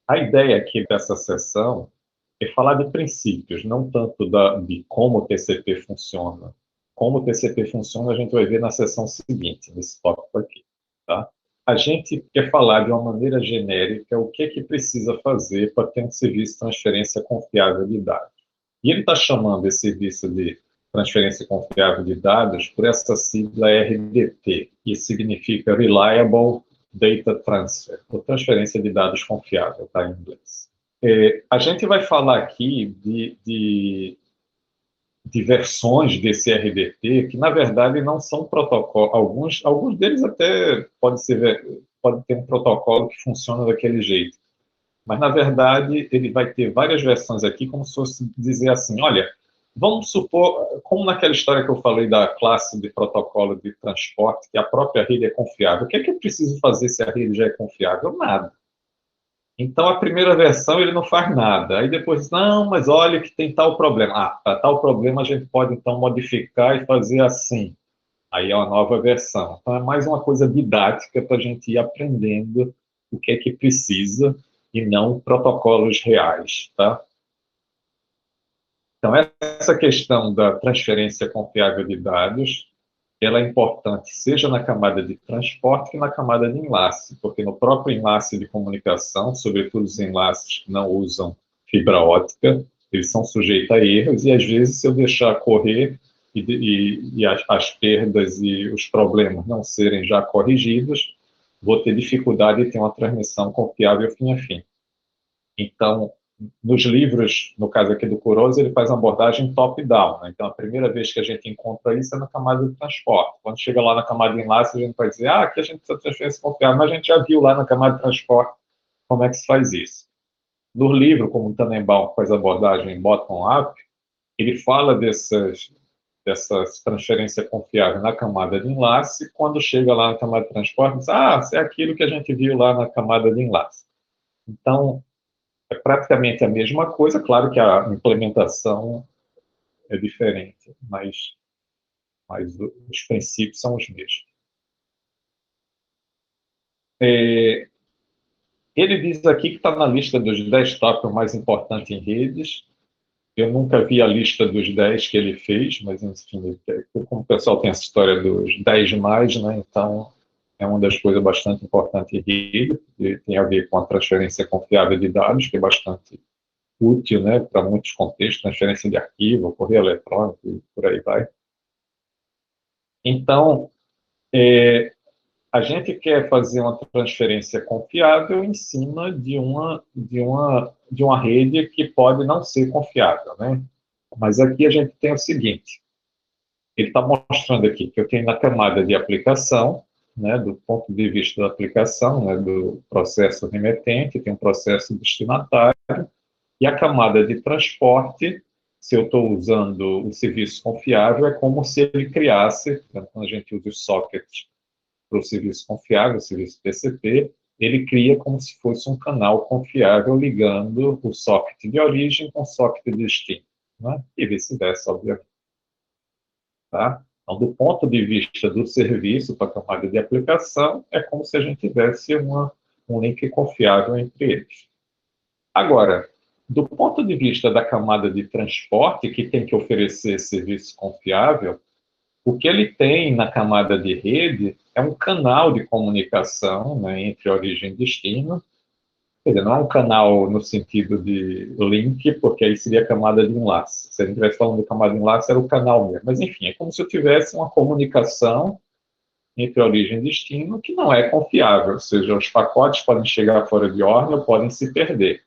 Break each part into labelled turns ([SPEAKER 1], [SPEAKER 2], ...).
[SPEAKER 1] A ideia aqui dessa sessão é falar de princípios, não tanto de como o TCP funciona. Como o TCP funciona, a gente vai ver na sessão seguinte, nesse tópico aqui. Tá? A gente quer falar de uma maneira genérica o que precisa fazer para ter um serviço de transferência confiável de dados. E ele está chamando esse serviço de transferência confiável de dados por essa sigla RDT, que significa Reliable Data Transfer, ou transferência de dados confiável, tá, em inglês. A gente vai falar aqui de versões desse RDT que, na verdade, não são protocolos. Alguns deles até pode ter um protocolo que funciona daquele jeito. Mas, na verdade, ele vai ter várias versões aqui, como se fosse dizer assim, olha, vamos supor, como naquela história que eu falei da classe de protocolo de transporte, que a própria rede é confiável. O que é que eu preciso fazer se a rede já é confiável? Nada. Então, a primeira versão ele não faz nada. Aí depois, não, mas olha que tem tal problema. Ah, para tal problema a gente pode então modificar e fazer assim. Aí é uma nova versão. Então, é mais uma coisa didática para a gente ir aprendendo o que é que precisa e não protocolos reais, tá? Então, essa questão da transferência confiável de dados, ela é importante, seja na camada de transporte que na camada de enlace, porque no próprio enlace de comunicação, sobretudo os enlaces que não usam fibra óptica, eles são sujeitos a erros, e às vezes, se eu deixar correr e as perdas e os problemas não serem já corrigidos, vou ter dificuldade de ter uma transmissão confiável fim a fim. Então, nos livros, no caso aqui do Kurosa, ele faz uma abordagem top-down. Né? Então, a primeira vez que a gente encontra isso é na camada de transporte. Quando chega lá na camada de enlace, a gente vai dizer, aqui a gente precisa de transferência confiável, mas a gente já viu lá na camada de transporte como é que se faz isso. No livro, como o Tannenbaum faz a abordagem bottom-up, ele fala dessas transferência confiável na camada de enlace, quando chega lá na camada de transporte, diz, isso é aquilo que a gente viu lá na camada de enlace. Então, é praticamente a mesma coisa, claro que a implementação é diferente, mas os princípios são os mesmos. Ele diz aqui que está na lista dos 10 tópicos mais importantes em redes. Eu nunca vi a lista dos 10 que ele fez, mas, enfim, como o pessoal tem essa história dos 10 mais, né, então é uma das coisas bastante importantes em rede, que tem a ver com a transferência confiável de dados, que é bastante útil, né, para muitos contextos, transferência de arquivo, correio eletrônico e por aí vai. Então, a gente quer fazer uma transferência confiável em cima de uma rede que pode não ser confiável, né? Mas aqui a gente tem o seguinte, ele está mostrando aqui que eu tenho na camada de aplicação, né, do ponto de vista da aplicação, né, do processo remetente, tem um processo destinatário, e a camada de transporte, se eu estou usando o serviço confiável, é como se ele criasse, quando a gente usa os sockets para o serviço confiável, o serviço TCP, ele cria como se fosse um canal confiável ligando o socket de origem com o socket de destino, né? E vice-versa, obviamente. Tá? Então, do ponto de vista do serviço para a camada de aplicação, é como se a gente tivesse um link confiável entre eles. Agora, do ponto de vista da camada de transporte, que tem que oferecer serviço confiável, o que ele tem na camada de rede é um canal de comunicação, né, entre origem e destino. Quer dizer, não é um canal no sentido de link, porque aí seria a camada de enlace. Se a gente estivesse falando de camada de enlace, era o canal mesmo. Mas, enfim, é como se eu tivesse uma comunicação entre origem e destino que não é confiável. Ou seja, os pacotes podem chegar fora de ordem ou podem se perder.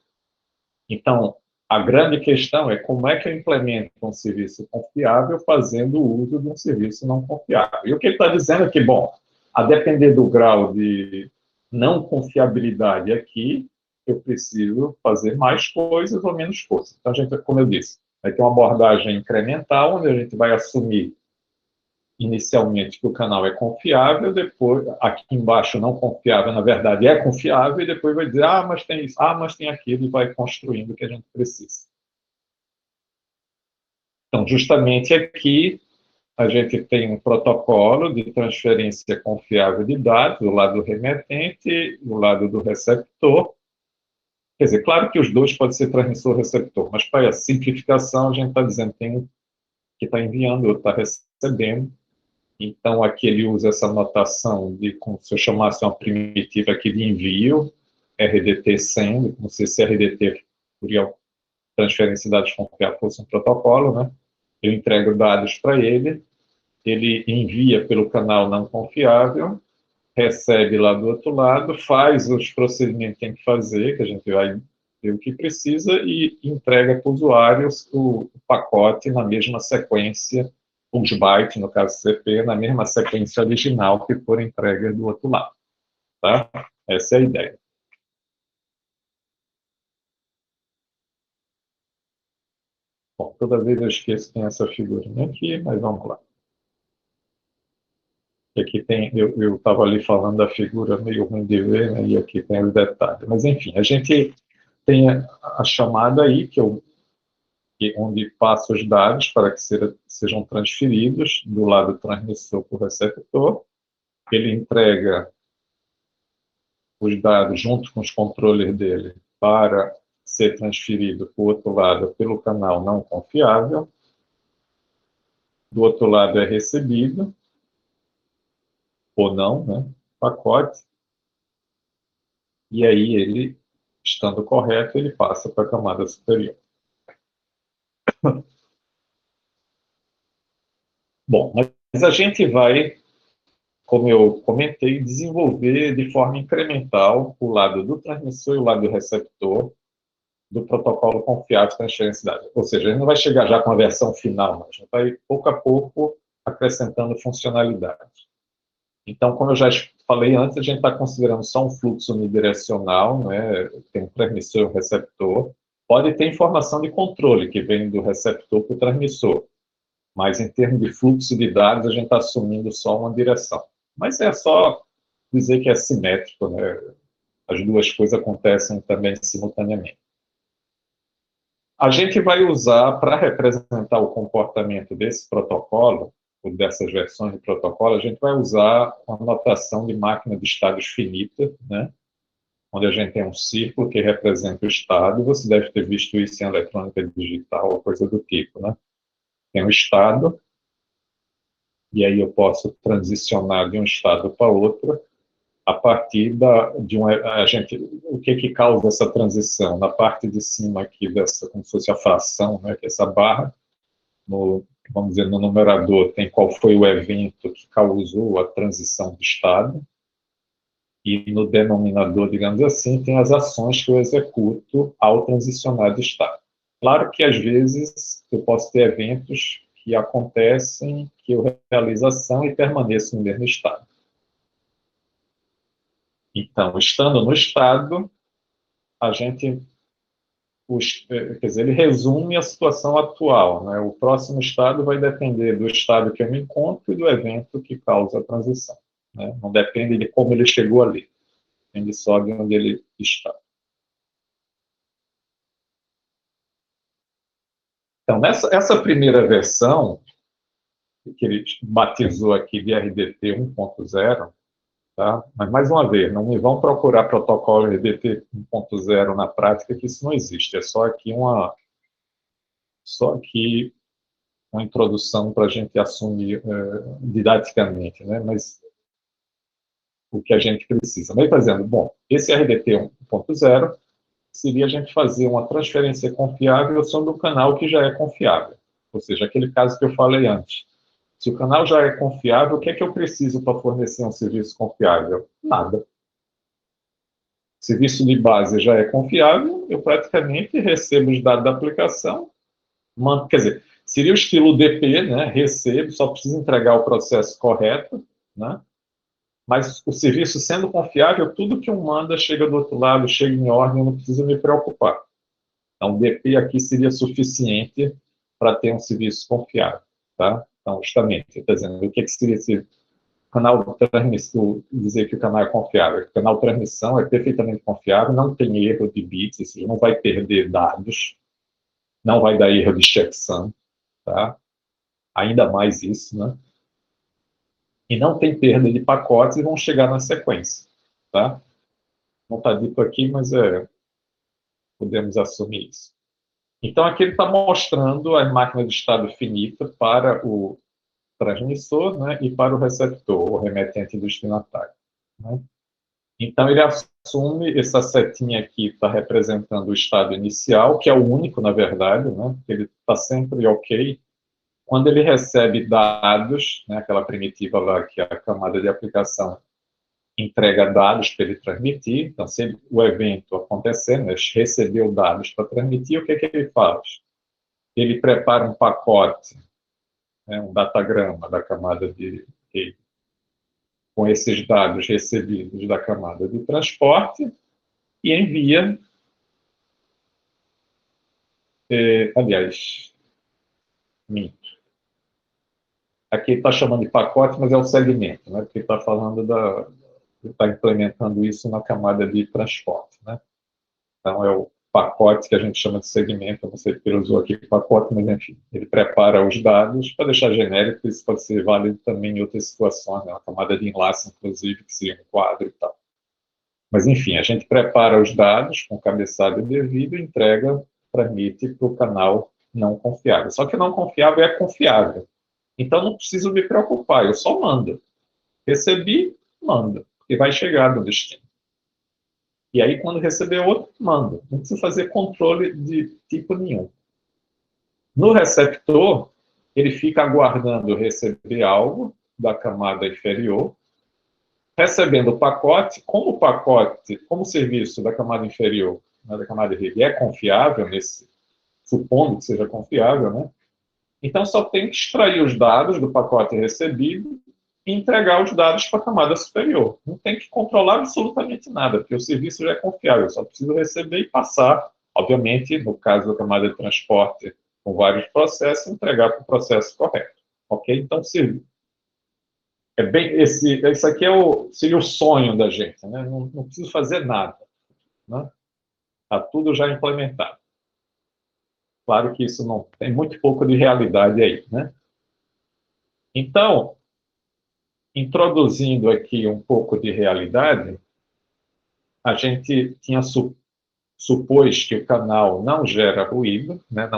[SPEAKER 1] Então, a grande questão é como é que eu implemento um serviço confiável fazendo uso de um serviço não confiável. E o que ele está dizendo é que, bom, a depender do grau de não confiabilidade aqui, eu preciso fazer mais coisas ou menos coisas. Então, a gente, como eu disse, vai ter uma abordagem incremental, onde a gente vai assumir inicialmente que o canal é confiável, depois, aqui embaixo não confiável, na verdade é confiável, e depois vai dizer, mas tem isso, mas tem aquilo, e vai construindo o que a gente precisa. Então, justamente aqui, a gente tem um protocolo de transferência confiável de dados, do lado do remetente, do lado do receptor, Quer dizer, claro que os dois podem ser transmissor e receptor, mas para a simplificação a gente está dizendo que tem um que está enviando, o outro está recebendo. Então, aqui ele usa essa notação de, como se eu chamasse uma primitiva aqui de envio, RDT send, como se esse RDT, por transferência de dados confiáveis, fosse um protocolo, né? Eu entrego dados para ele envia pelo canal não confiável, recebe lá do outro lado, faz os procedimentos que tem que fazer, que a gente vai ver o que precisa, e entrega para o usuário o pacote na mesma sequência, os bytes, no caso CP, na mesma sequência original que for entregue do outro lado. Tá? Essa é a ideia. Bom, toda vez eu esqueço que tem essa figurinha aqui, mas vamos lá. E aqui tem, eu estava ali falando da figura meio ruim de ver, né, e aqui tem os detalhes. Mas, enfim, a gente tem a chamada aí, onde passa os dados para que sejam transferidos do lado transmissor para o receptor. Ele entrega os dados junto com os controles dele para ser transferido para o outro lado pelo canal não confiável. Do outro lado é recebido, ou não, né, pacote. E aí ele, estando correto, ele passa para a camada superior. Bom, mas a gente vai, como eu comentei, desenvolver de forma incremental o lado do transmissor e o lado do receptor do protocolo confiável de transferência de dados. Ou seja, a gente não vai chegar já com a versão final, mas a gente vai, pouco a pouco, acrescentando funcionalidades. Então, como eu já falei antes, a gente está considerando só um fluxo unidirecional, né? Tem um transmissor e um receptor. Pode ter informação de controle que vem do receptor para o transmissor, mas em termos de fluxo de dados, a gente está assumindo só uma direção. Mas é só dizer que é simétrico, né? As duas coisas acontecem também simultaneamente. A gente vai usar, para representar o comportamento desse protocolo, ou dessas versões de protocolo, a gente vai usar uma notação de máquina de estados finita, né? Onde a gente tem um círculo que representa o estado. Você deve ter visto isso em eletrônica digital ou coisa do tipo, né? Tem um estado, e aí eu posso transicionar de um estado para outro a partir de um o que causa essa transição? Na parte de cima aqui dessa, como se fosse a fração, né, que é essa barra, vamos dizer, no numerador tem qual foi o evento que causou a transição do estado, e no denominador, digamos assim, tem as ações que eu executo ao transicionar de estado. Claro que, às vezes, eu posso ter eventos que acontecem, que eu realizo a ação e permaneço no mesmo estado. Então, estando no estado, a gente, quer dizer, ele resume a situação atual, né? O próximo estado vai depender do estado que eu me encontro e do evento que causa a transição, né? Não depende de como ele chegou ali, depende só de onde ele está. Então, essa primeira versão, que ele batizou aqui de RDT 1.0, tá? Mas, mais uma vez, não me vão procurar protocolo RDT 1.0 na prática, que isso não existe. É só aqui uma introdução para a gente assumir didaticamente, né? Mas o que a gente precisa. Mas, por exemplo, bom, esse RDT 1.0 seria a gente fazer uma transferência confiável sobre um canal que já é confiável. Ou seja, aquele caso que eu falei antes. Se o canal já é confiável, o que é que eu preciso para fornecer um serviço confiável? Nada. Serviço de base já é confiável, eu praticamente recebo os dados da aplicação, quer dizer, seria o estilo DP, né? Recebo, só preciso entregar o processo correto, né? Mas o serviço sendo confiável, tudo que um manda chega do outro lado, chega em ordem, eu não preciso me preocupar. Então, o DP aqui seria suficiente para ter um serviço confiável, tá? Então, justamente, está dizendo, o que seria esse canal de transmissão, dizer que o canal é confiável? O canal de transmissão é perfeitamente confiável, não tem erro de bits, ou seja, não vai perder dados, não vai dar erro de checksum, tá? Ainda mais isso, né? E não tem perda de pacotes e vão chegar na sequência, tá? Não está dito aqui, mas Podemos assumir isso. Então, aqui ele está mostrando as máquinas de estado finito para o transmissor, né, e para o receptor, o remetente destinatário. Né? Então, ele assume essa setinha aqui, está representando o estado inicial, que é o único, na verdade, né, ele está sempre ok. Quando ele recebe dados, né, aquela primitiva lá, que é a camada de aplicação, entrega dados para ele transmitir. Então, se o evento acontecer, né, recebeu dados para transmitir, o que ele faz? Ele prepara um pacote, né, um datagrama da camada de com esses dados recebidos da camada de transporte e envia, aliás, minto. Aqui está chamando de pacote, mas é o segmento, né, porque está falando está implementando isso na camada de transporte, né? Então, é o pacote que a gente chama de segmento, não sei porque ele usou aqui pacote, mas enfim, ele prepara os dados para deixar genérico, isso pode ser válido também em outras situações, né? Uma camada de enlace, inclusive, que seria um quadro e tal. Mas, enfim, a gente prepara os dados com cabeçalho devido e entrega, transmite para o canal não confiável. Só que o não confiável é confiável. Então, não preciso me preocupar, eu só mando. Recebi, manda, porque vai chegar no destino. E aí, quando receber outro, manda. Não precisa fazer controle de tipo nenhum. No receptor, ele fica aguardando receber algo da camada inferior, recebendo o pacote. Como o pacote, como o serviço da camada inferior, né, da camada de rede, é confiável, supondo que seja confiável, né? Então, só tem que extrair os dados do pacote recebido e entregar os dados para a camada superior. Não tem que controlar absolutamente nada, porque o serviço já é confiável, eu só preciso receber e passar, obviamente, no caso da camada de transporte, com vários processos, entregar para o processo correto. Ok? Então, é bem, esse aqui seria o sonho da gente, né? Não preciso fazer nada. Né? Está tudo já implementado. Claro que isso não tem muito pouco de realidade aí. Né? Então, introduzindo aqui um pouco de realidade, a gente supôs que o canal não gera ruído, né,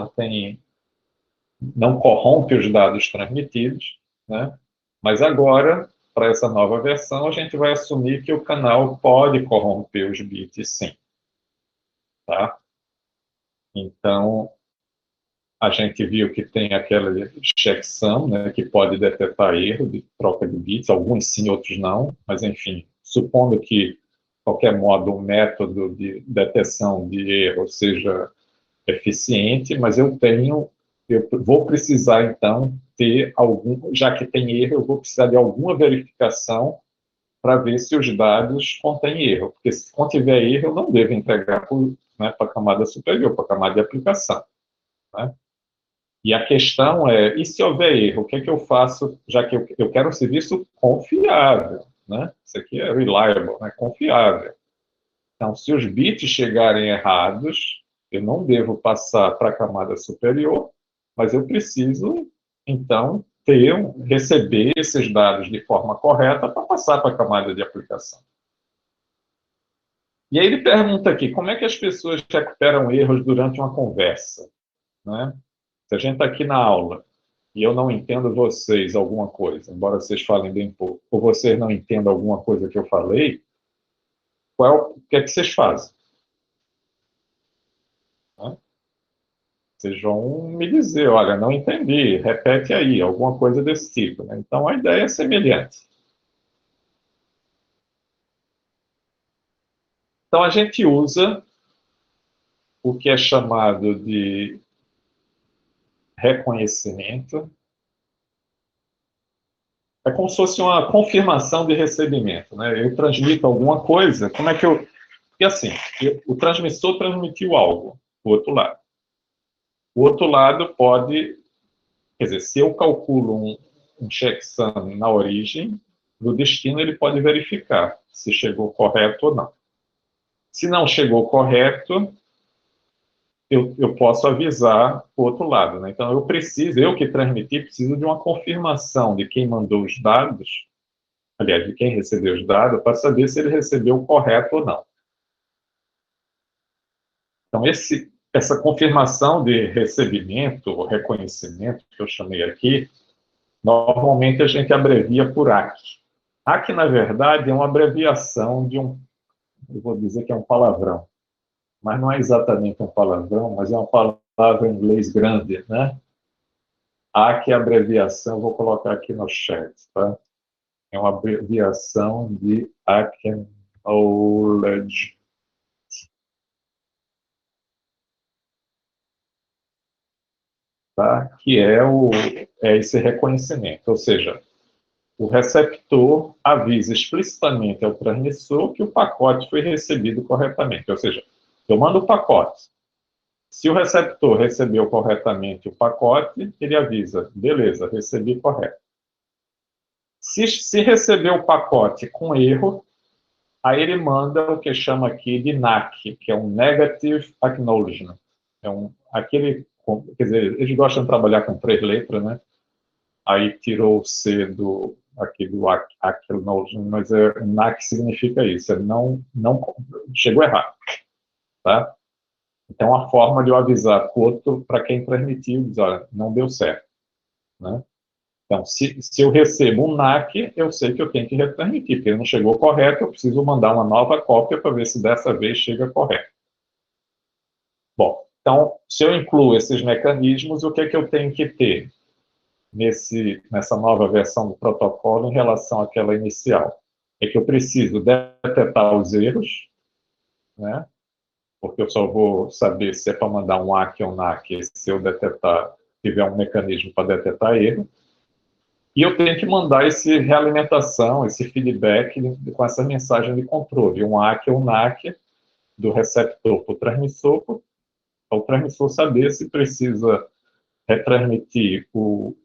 [SPEAKER 1] não corrompe os dados transmitidos, né, mas agora, para essa nova versão, a gente vai assumir que o canal pode corromper os bits, sim. Tá? Então, a gente viu que tem aquela checksum, né, que pode detectar erro de troca de bits, alguns sim, outros não, mas enfim, supondo que, de qualquer modo, o método de detecção de erro seja eficiente, mas eu vou precisar, então, ter já que tem erro, eu vou precisar de alguma verificação para ver se os dados contêm erro, porque se contiver erro, eu não devo entregar para a camada superior, para a camada de aplicação. Né? E a questão é, e se houver erro, o que é que eu faço, já que eu quero um serviço confiável, né? Isso aqui é reliable, né? Confiável. Então, se os bits chegarem errados, eu não devo passar para a camada superior, mas eu preciso, então, receber esses dados de forma correta para passar para a camada de aplicação. E aí ele pergunta aqui, como é que as pessoas recuperam erros durante uma conversa? Né? Se a gente está aqui na aula e eu não entendo vocês alguma coisa, embora vocês falem bem pouco, ou vocês não entendam alguma coisa que eu falei, o que é que vocês fazem? Né? Vocês vão me dizer, olha, não entendi, repete aí, alguma coisa desse tipo. Né? Então, a ideia é semelhante. Então, a gente usa o que é chamado de reconhecimento. É como se fosse uma confirmação de recebimento. Né? Eu transmito alguma coisa, como é que eu... Porque assim, o transmissor transmitiu algo, o outro lado. O outro lado pode... Quer dizer, se eu calculo um checksum na origem, do destino ele pode verificar se chegou correto ou não. Se não chegou correto, eu posso avisar o outro lado. Né? Então, eu que transmiti, preciso de uma confirmação de quem mandou os dados, aliás, de quem recebeu os dados, para saber se ele recebeu o correto ou não. Então, essa confirmação de recebimento, ou reconhecimento, que eu chamei aqui, normalmente a gente abrevia por ACK. ACK, na verdade, é uma abreviação de eu vou dizer que é um palavrão, mas não é exatamente um palavrão, mas é uma palavra em inglês grande, né? ACK é a abreviação, vou colocar aqui no chat, tá? É uma abreviação de Acknowledge, tá? Que é esse reconhecimento, ou seja, o receptor avisa explicitamente ao transmissor que o pacote foi recebido corretamente, ou seja, eu mando o pacote. Se o receptor recebeu corretamente o pacote, ele avisa, beleza, recebi correto. Se recebeu o pacote com erro, aí ele manda o que chama aqui de NAC, que é um Negative Acknowledgement. Quer dizer, eles gostam de trabalhar com 3 letras, né? Aí tirou o C aqui do Acknowledgement, mas NAC significa isso, não chegou errado, tá? Então, é uma forma de eu avisar para o outro, para quem transmitiu, diz, olha, não deu certo, né? Então, se eu recebo um NAC, eu sei que eu tenho que retransmitir, porque ele não chegou correto, eu preciso mandar uma nova cópia para ver se dessa vez chega correto. Bom, então, se eu incluo esses mecanismos, o que é que eu tenho que ter nessa nova versão do protocolo em relação àquela inicial? É que eu preciso detectar os erros, né? Porque eu só vou saber se é para mandar um ACK ou NAC se eu tiver um mecanismo para detectar erro. E eu tenho que mandar essa realimentação, esse feedback com essa mensagem de controle, um ACK ou NAC do receptor para o transmissor saber se precisa retransmitir o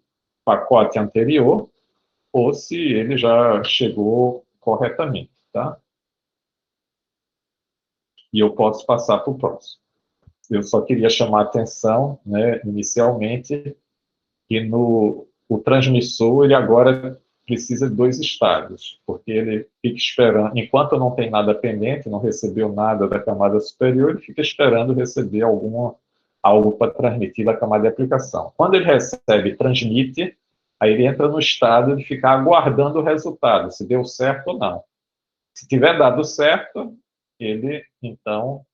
[SPEAKER 1] pacote anterior ou se ele já chegou corretamente, tá? E eu posso passar para o próximo. Eu só queria chamar a atenção, né, inicialmente, que o transmissor, ele agora precisa de 2 estados, porque ele fica esperando, enquanto não tem nada pendente, não recebeu nada da camada superior, ele fica esperando receber algo para transmitir da camada de aplicação. Quando ele recebe e transmite, aí ele entra no estado de ficar aguardando o resultado, se deu certo ou não. Se tiver dado certo, ele, então,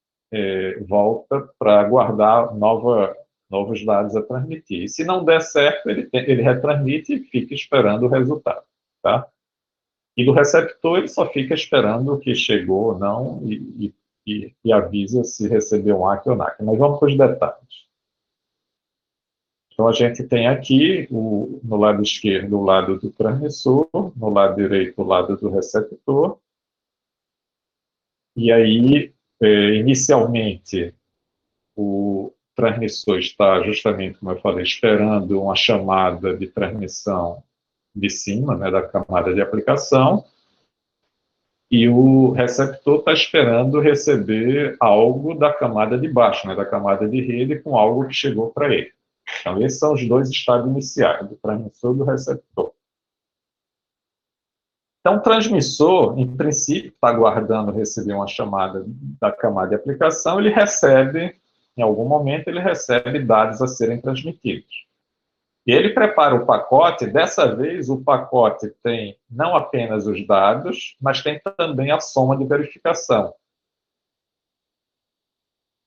[SPEAKER 1] volta para guardar novos dados a transmitir. E se não der certo, ele retransmite e fica esperando o resultado. Tá? E do receptor, ele só fica esperando o que chegou ou não e avisa se recebeu um ACK ou NAC. Mas vamos para os detalhes. Então, a gente tem aqui, no lado esquerdo, o lado do transmissor, no lado direito, o lado do receptor. E aí, inicialmente, o transmissor está justamente, como eu falei, esperando uma chamada de transmissão de cima, né, da camada de aplicação, e o receptor está esperando receber algo da camada de baixo, né, da camada de rede, com algo que chegou para ele. Então, esses são os 2 estados iniciais, do transmissor e do receptor. Então, o transmissor, em princípio, está aguardando receber uma chamada da camada de aplicação, ele recebe, em algum momento, ele recebe dados a serem transmitidos. E ele prepara o pacote, dessa vez o pacote tem não apenas os dados, mas tem também a soma de verificação.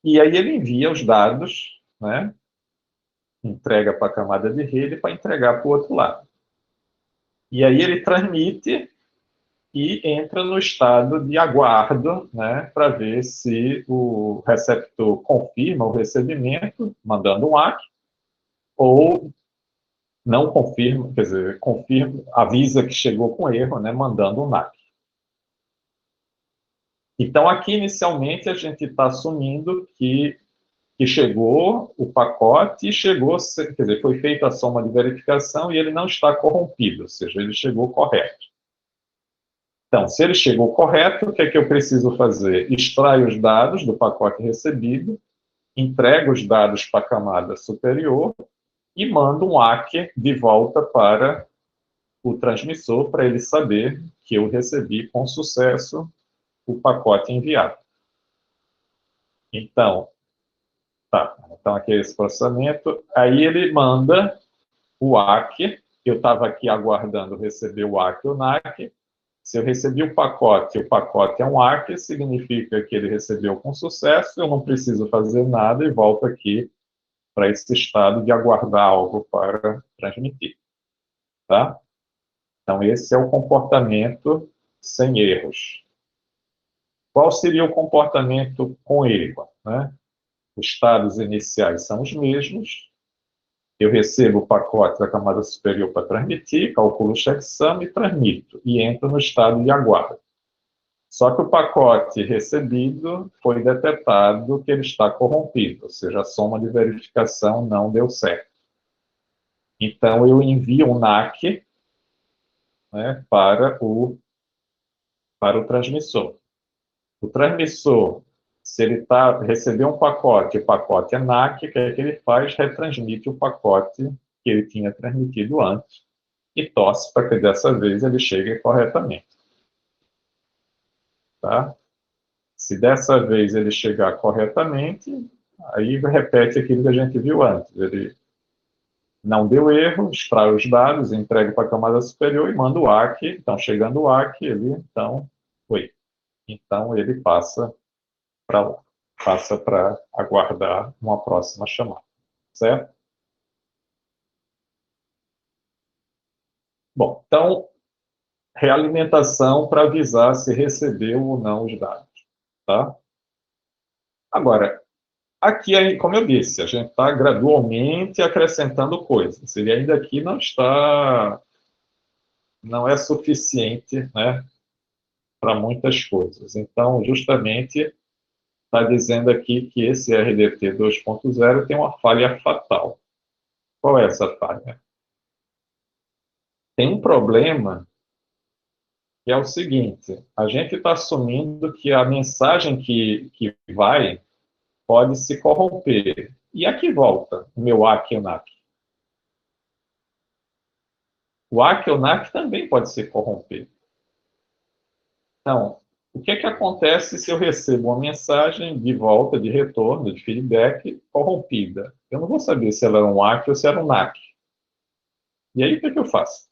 [SPEAKER 1] E aí ele envia os dados, né, entrega para a camada de rede para entregar para o outro lado. E aí ele transmite e entra no estado de aguardo, né, para ver se o receptor confirma o recebimento, mandando um ACK, ou não confirma, quer dizer, confirma, avisa que chegou com erro, né, mandando um NAC. Então, aqui, inicialmente, a gente está assumindo que chegou o pacote e chegou, quer dizer, foi feita a soma de verificação e ele não está corrompido, ou seja, ele chegou correto. Então, se ele chegou correto, o que é que eu preciso fazer? Extraio os dados do pacote recebido, entrego os dados para a camada superior e mando um ACK de volta para o transmissor para ele saber que eu recebi com sucesso o pacote enviado. Então, Tá, então aqui é esse processamento. Aí ele manda o ACK, eu estava aqui aguardando receber o ACK e o NACK. Se eu recebi o pacote é um ACK, significa que ele recebeu com sucesso, eu não preciso fazer nada e volto aqui para esse estado de aguardar algo para transmitir. Tá? Então, esse é o comportamento sem erros. Qual seria o comportamento com erro? Né? Os estados iniciais são os mesmos. Eu recebo o pacote da camada superior para transmitir, calculo o checksum e transmito, e entro no estado de aguardo. Só que o pacote recebido foi detectado que ele está corrompido, ou seja, a soma de verificação não deu certo. Então, eu envio um NACK, né, para o transmissor. O transmissor, se ele recebeu um pacote, o pacote é NACK, o que é que ele faz? Retransmite o pacote que ele tinha transmitido antes e torce para que dessa vez ele chegue corretamente. Tá? Se dessa vez ele chegar corretamente, aí repete aquilo que a gente viu antes. Ele não deu erro, extrai os dados, entrega para a camada superior e manda o ACK. Então, chegando o ACK, ele, então, foi. Então, ele passa para lá. Passa para aguardar uma próxima chamada. Certo? Bom, então, realimentação para avisar se recebeu ou não os dados. Tá? Agora, aqui, como eu disse, a gente está gradualmente acrescentando coisas. Ele ainda aqui não é suficiente, né, para muitas coisas. Então, justamente, está dizendo aqui que esse RDT 2.0 tem uma falha fatal. Qual é essa falha? Tem um problema que é o seguinte, a gente está assumindo que a mensagem que vai pode se corromper. E aqui volta o meu ACK e o NACK. O ACK e o NACK também pode se corromper. Então, o que é que acontece se eu recebo uma mensagem de volta, de retorno, de feedback corrompida? Eu não vou saber se ela era um ACK ou se era um NACK. E aí, o que é que eu faço?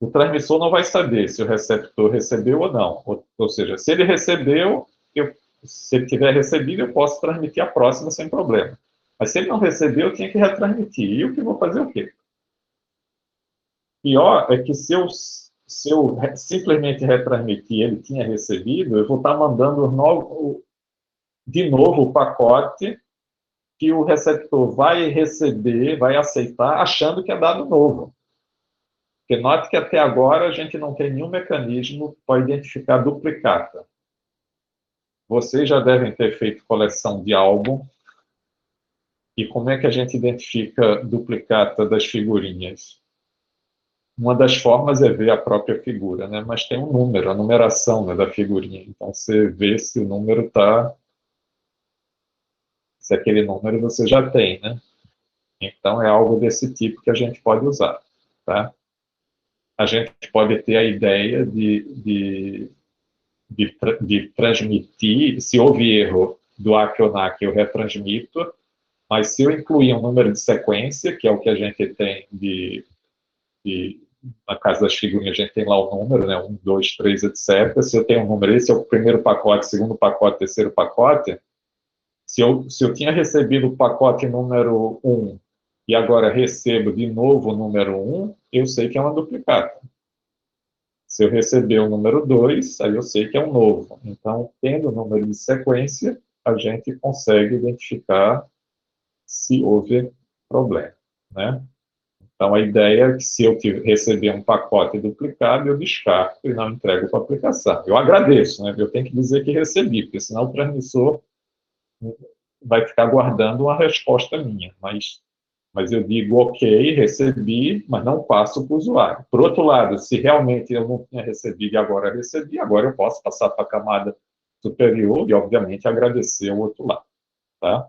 [SPEAKER 1] O transmissor não vai saber se o receptor recebeu ou não. Ou seja, se ele recebeu, se ele tiver recebido, eu posso transmitir a próxima sem problema. Mas se ele não recebeu, eu tinha que retransmitir. E o que vou fazer o quê? Pior é que se eu simplesmente retransmitir ele tinha recebido, eu vou estar mandando de novo o pacote que o receptor vai receber, vai aceitar, achando que é dado novo. Porque note que até agora a gente não tem nenhum mecanismo para identificar duplicata. Vocês já devem ter feito coleção de álbum. E como é que a gente identifica duplicata das figurinhas? Uma das formas é ver a própria figura, né? Mas tem um número, a numeração, né, da figurinha. Então, você vê se o número está... Se aquele número você já tem, né? Então, é algo desse tipo que a gente pode usar, tá? A gente pode ter a ideia de transmitir, se houve erro do ACK ou NACK, eu retransmito, mas se eu incluir um número de sequência, que é o que a gente tem na casa das figurinhas, a gente tem lá o número, né, 1, 2, 3, etc. Se eu tenho um número, esse é o primeiro pacote, segundo pacote, terceiro pacote, se eu tinha recebido o pacote número 1 e agora recebo de novo o número 1, eu sei que é uma duplicata. Se eu receber o número 2, aí eu sei que é um novo. Então, tendo o número de sequência, a gente consegue identificar se houve problema, né? Então, a ideia é que se eu receber um pacote duplicado, eu descarto e não entrego para a aplicação. Eu agradeço, né? Eu tenho que dizer que recebi, porque senão o transmissor vai ficar guardando uma resposta minha. Mas eu digo, ok, recebi, mas não passo para o usuário. Por outro lado, se realmente eu não tinha recebido e agora recebi, agora eu posso passar para a camada superior e, obviamente, agradecer o outro lado. Tá?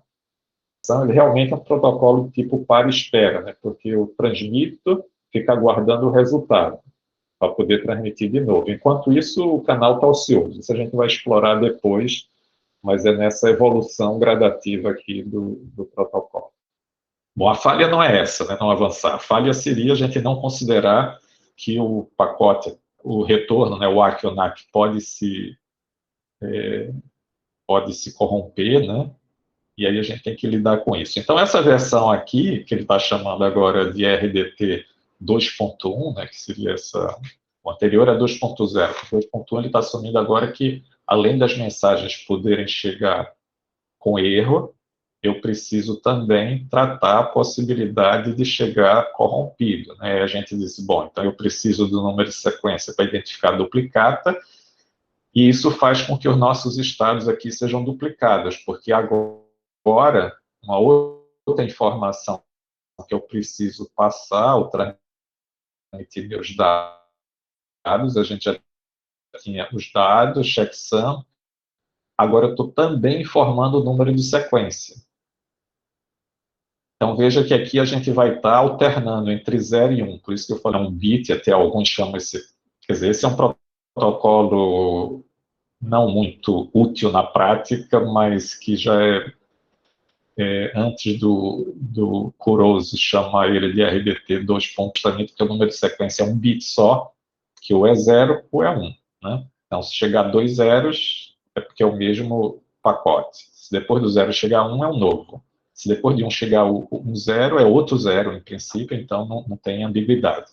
[SPEAKER 1] Então, ele realmente é um protocolo tipo para-espera, né? Porque eu transmito, fica aguardando o resultado para poder transmitir de novo. Enquanto isso, o canal está ocioso. Isso a gente vai explorar depois mas é nessa evolução gradativa aqui do protocolo. Bom, a falha não é essa, né, não avançar. A falha seria a gente não considerar que o pacote, o retorno, né, o ACK ou NACK, pode se corromper, né, e aí a gente tem que lidar com isso. Então, essa versão aqui, que ele está chamando agora de RDT 2.1, né, que seria essa... O anterior é 2.0. O 2.1 ele está assumindo agora que, além das mensagens poderem chegar com erro, eu preciso também tratar a possibilidade de chegar corrompido, né? A gente disse, bom, então eu preciso do número de sequência para identificar a duplicata, e isso faz com que os nossos estados aqui sejam duplicados, porque agora, uma outra informação que eu preciso passar, ou transmitir meus dados, a gente já tinha os dados, checksum, agora eu estou também informando o número de sequência. Então, veja que aqui a gente vai estar alternando entre 0 e 1, por isso que eu falei um bit, até alguns chamam esse... Quer dizer, esse é um protocolo não muito útil na prática, mas que já antes do Kurosu chamar ele de RDT 2 pontos, justamente porque o número de sequência é um bit só, que ou é 0 ou é 1. Né? Então, se chegar a 2 zeros, é porque é o mesmo pacote. Se depois do 0 chegar a 1, é um novo. Se depois de 1 chegar um 0, é outro 0, em princípio, então não tem ambiguidade.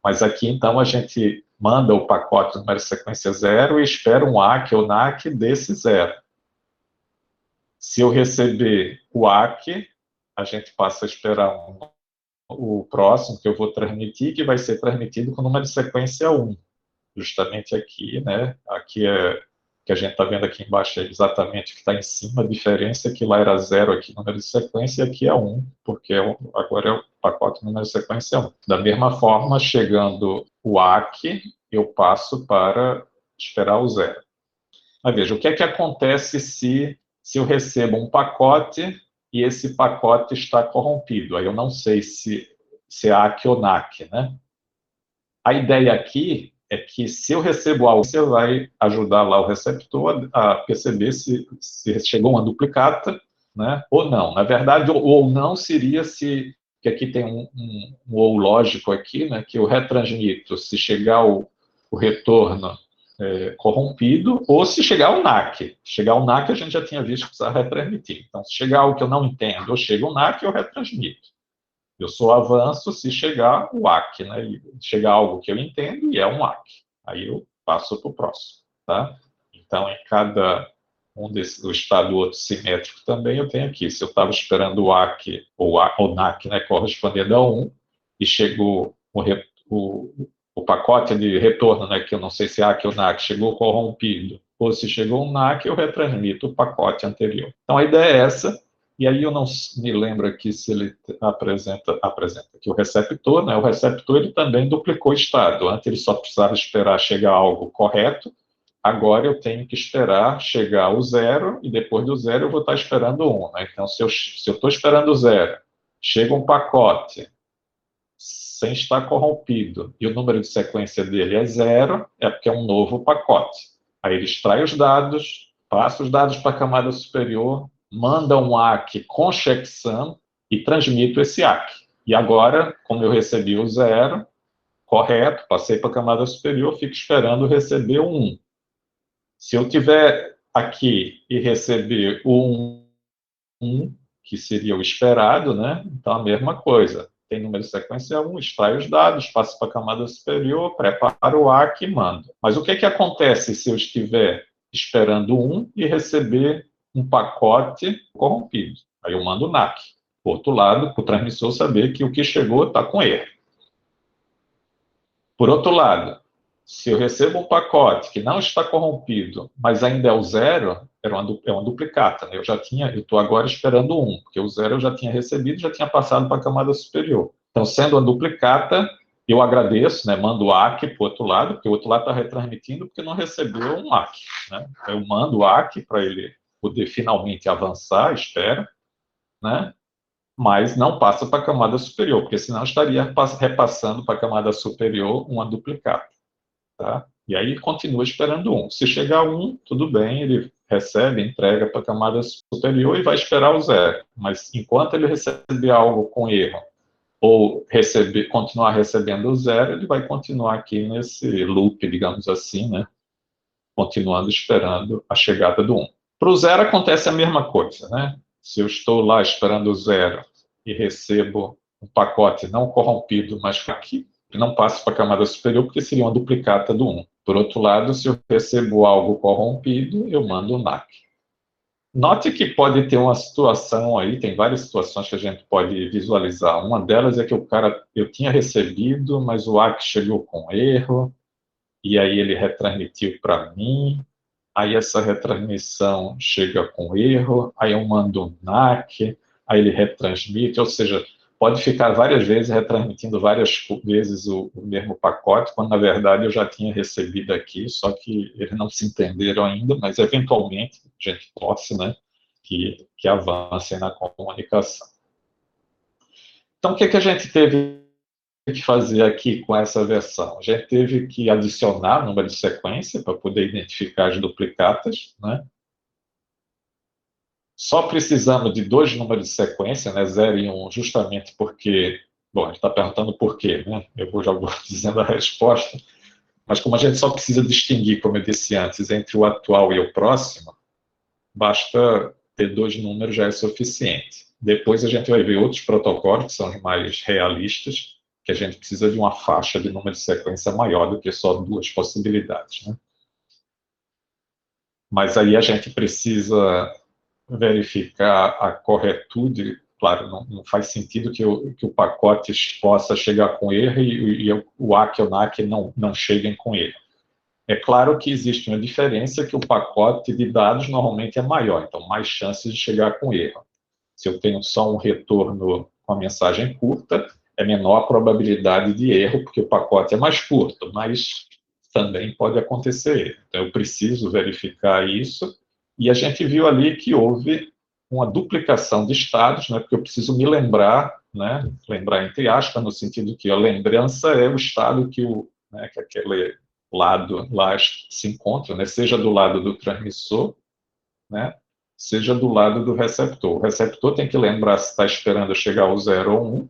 [SPEAKER 1] Mas aqui, então, a gente manda o pacote número de sequência 0 e espera um ACK ou NACK desse 0. Se eu receber o ACK, a gente passa a esperar o próximo que eu vou transmitir, que vai ser transmitido com o número de sequência 1. Justamente aqui, né? Aqui que a gente está vendo aqui embaixo é exatamente o que está em cima. A diferença é que lá era 0 aqui, número de sequência, e aqui é 1, porque agora é o pacote número de sequência 1. Da mesma forma, chegando o ACK, eu passo para esperar o 0. Mas veja, o que é que acontece se eu recebo um pacote e esse pacote está corrompido? Aí eu não sei se é ACK ou NACK, né? A ideia aqui é que se eu recebo algo, você vai ajudar lá o receptor a perceber se chegou uma duplicata, né, ou não. Na verdade, ou não seria se... que aqui tem um ou lógico aqui, né, que eu retransmito se chegar o retorno corrompido, ou se chegar o NACK. Chegar o NACK a gente já tinha visto que precisava retransmitir. Então, se chegar algo que eu não entendo, ou chega o NACK, eu retransmito. Eu só avanço se chegar o ACK, né? E chegar algo que eu entendo e é um ACK. Aí eu passo para o próximo, tá? Então, em cada um desses, o estado outro simétrico também, eu tenho aqui. Se eu estava esperando o ACK, ou NACK, né, correspondendo a 1, e chegou o pacote de retorno, né, que eu não sei se é ACK ou NACK, chegou corrompido, ou se chegou um NACK, eu retransmito o pacote anterior. Então, a ideia é essa. E aí eu não me lembro aqui se ele apresenta aqui o receptor, né? O receptor ele também duplicou o estado. Antes ele só precisava esperar chegar algo correto, agora eu tenho que esperar chegar o 0, e depois do 0 eu vou estar esperando o 1. Né? Então, se eu estou esperando o 0, chega um pacote sem estar corrompido, e o número de sequência dele é 0, é porque é um novo pacote. Aí ele extrai os dados, passa os dados para a camada superior, manda um ACK com checksum e transmito esse ACK. E agora, como eu recebi o 0, correto, passei para a camada superior, fico esperando receber o 1. Se eu tiver aqui e receber o 1, que seria o esperado, né? Então, a mesma coisa. Tem número de sequência 1, extrai os dados, passa para a camada superior, prepara o ACK e manda. Mas o que acontece se eu estiver esperando 1 e receber um pacote corrompido? Aí eu mando o NACK. Por outro lado, o transmissor saber que o que chegou está com erro. Por outro lado, se eu recebo um pacote que não está corrompido, mas ainda é o 0, é uma duplicata. Né? Eu estou agora esperando o 1, porque o 0 eu já tinha recebido, já tinha passado para a camada superior. Então, sendo uma duplicata, eu agradeço, né? Mando o ACK para o outro lado, porque o outro lado está retransmitindo porque não recebeu um ACK. Né? Eu mando o ACK para ele poder finalmente avançar, espero, né? Mas não passa para a camada superior, porque senão estaria repassando para a camada superior uma duplicata. Tá? E aí continua esperando 1. Se chegar 1, tudo bem, ele recebe, entrega para a camada superior e vai esperar o 0. Mas enquanto ele receber algo com erro, ou continuar recebendo o 0, ele vai continuar aqui nesse loop, digamos assim, né? Continuando esperando a chegada do 1. Para o 0 acontece a mesma coisa, né? Se eu estou lá esperando o 0 e recebo um pacote não corrompido, mas aqui, não passo para a camada superior, porque seria uma duplicata do 1. Por outro lado, se eu recebo algo corrompido, eu mando um NAC. Note que pode ter uma situação aí, tem várias situações que a gente pode visualizar. Uma delas é que eu tinha recebido, mas o ACK chegou com erro, e aí ele retransmitiu para mim, aí essa retransmissão chega com erro, aí eu mando um NAC, aí ele retransmite, ou seja, pode ficar várias vezes retransmitindo várias vezes o mesmo pacote, quando na verdade eu já tinha recebido aqui, só que eles não se entenderam ainda, mas eventualmente, a gente torce, né, que avancem na comunicação. Então, o que a gente teve que fazer aqui com essa versão? A gente teve que adicionar número de sequência para poder identificar as duplicatas, né? Só precisamos de 2 números de sequência, né, 0 e 1, justamente porque, bom, ele está perguntando por quê, né? Já vou dizendo a resposta, mas como a gente só precisa distinguir, como eu disse antes, entre o atual e o próximo, basta ter 2 números, já é suficiente. Depois a gente vai ver outros protocolos, que são os mais realistas, que a gente precisa de uma faixa de número de sequência maior do que só 2 possibilidades, né? Mas aí a gente precisa verificar a corretude. Claro, não faz sentido que o pacote possa chegar com erro e o ACK e o NAC não cheguem com erro. É claro que existe uma diferença, que o pacote de dados normalmente é maior, então mais chances de chegar com erro. Se eu tenho só um retorno com a mensagem curta, é menor a probabilidade de erro, porque o pacote é mais curto, mas também pode acontecer erro. Então eu preciso verificar isso, e a gente viu ali que houve uma duplicação de estados, né, porque eu preciso me lembrar, né, lembrar entre aspas, no sentido que a lembrança é o estado que aquele lado lá se encontra, né, seja do lado do transmissor, né, seja do lado do receptor. O receptor tem que lembrar se está esperando chegar ao 0 ou 1,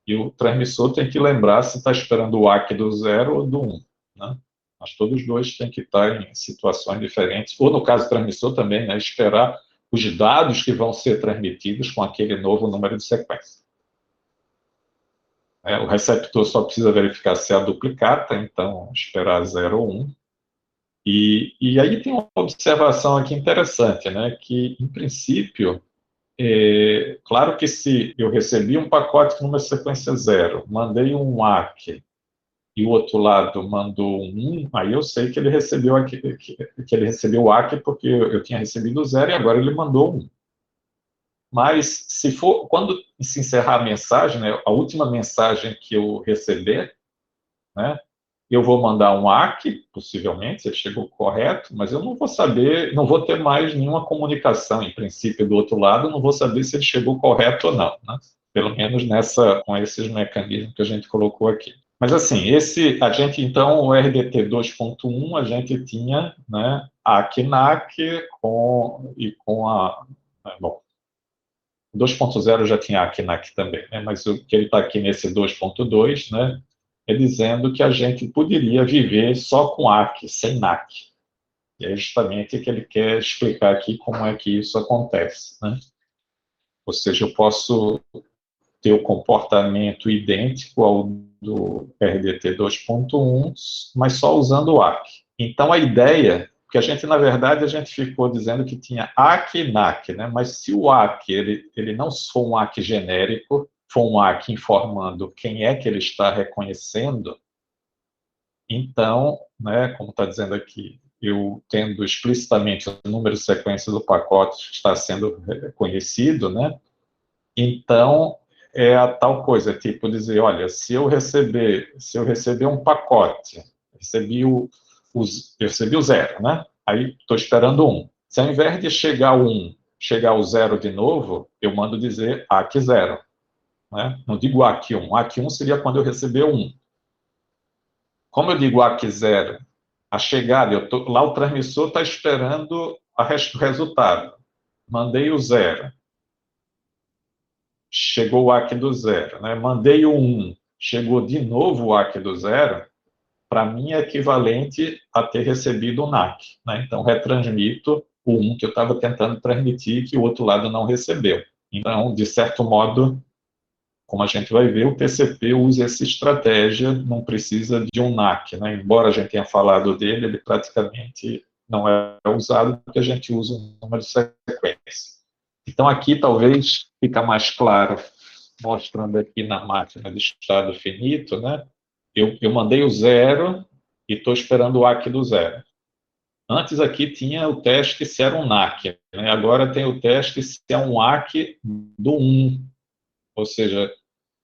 [SPEAKER 1] e o transmissor tem que lembrar se está esperando o ACK do 0 ou do 1, né? Mas todos os dois têm que estar em situações diferentes, ou no caso do transmissor também, né, esperar os dados que vão ser transmitidos com aquele novo número de sequência. O receptor só precisa verificar se é a duplicata, então esperar 0 ou 1. E aí tem uma observação aqui interessante, né, que, em princípio, claro que se eu recebi um pacote com uma sequência 0, mandei um ACK, e o outro lado mandou um 1, aí eu sei que ele recebeu ele recebeu o ACK porque eu tinha recebido o 0 e agora ele mandou um 1. Mas se for, quando se encerrar a mensagem, né, a última mensagem que eu receber, né, eu vou mandar um ACK, possivelmente, ele chegou correto, mas eu não vou saber, não vou ter mais nenhuma comunicação, em princípio, do outro lado, não vou saber se ele chegou correto ou não, né? Pelo menos com esses mecanismos que a gente colocou aqui. Mas assim, a gente, então, o RDT 2.1, a gente tinha, né, ACK-NAC com a... Bom, 2.0 já tinha ACK-NAC também, né, mas o que ele está aqui nesse 2.2, né, é dizendo que a gente poderia viver só com ACK, sem NAC. E é justamente o que ele quer explicar aqui como é que isso acontece, né? Ou seja, eu posso ter o comportamento idêntico ao do RDT 2.1, mas só usando o ACK. Então, a ideia, porque na verdade, a gente ficou dizendo que tinha ACK e NAC, né? Mas se o ACK ele não for um ACK genérico, for um ACK informando quem é que ele está reconhecendo, então, né, como está dizendo aqui, eu tendo explicitamente o número de sequência do pacote que está sendo reconhecido, né, então é a tal coisa, tipo dizer, olha, se eu receber um pacote, eu recebi o 0, né, aí estou esperando 1. Se ao invés de chegar o 1, chegar o 0 de novo, eu mando dizer ACK 0. Né? Não digo ACK 1. ACK 1 seria quando eu receber 1. Como eu digo ACK 0 A chegada, lá o transmissor está esperando o resultado. Mandei o 0. Chegou o AQ do 0. Né? Mandei o 1. Chegou de novo o AQ do 0. Para mim é equivalente a ter recebido o NAC. Né? Então, retransmito o 1 que eu estava tentando transmitir que o outro lado não recebeu. Então, de certo modo, como a gente vai ver, o TCP usa essa estratégia, não precisa de um NAC. Né? Embora a gente tenha falado dele, ele praticamente não é usado, porque a gente usa um número de sequência. Então, aqui talvez fica mais claro, mostrando aqui na máquina de estado finito, né? Eu mandei o 0 e estou esperando o AQ do 0. Antes aqui tinha o teste se era um NAC, né? Agora tem o teste se é um AQ do 1, ou seja,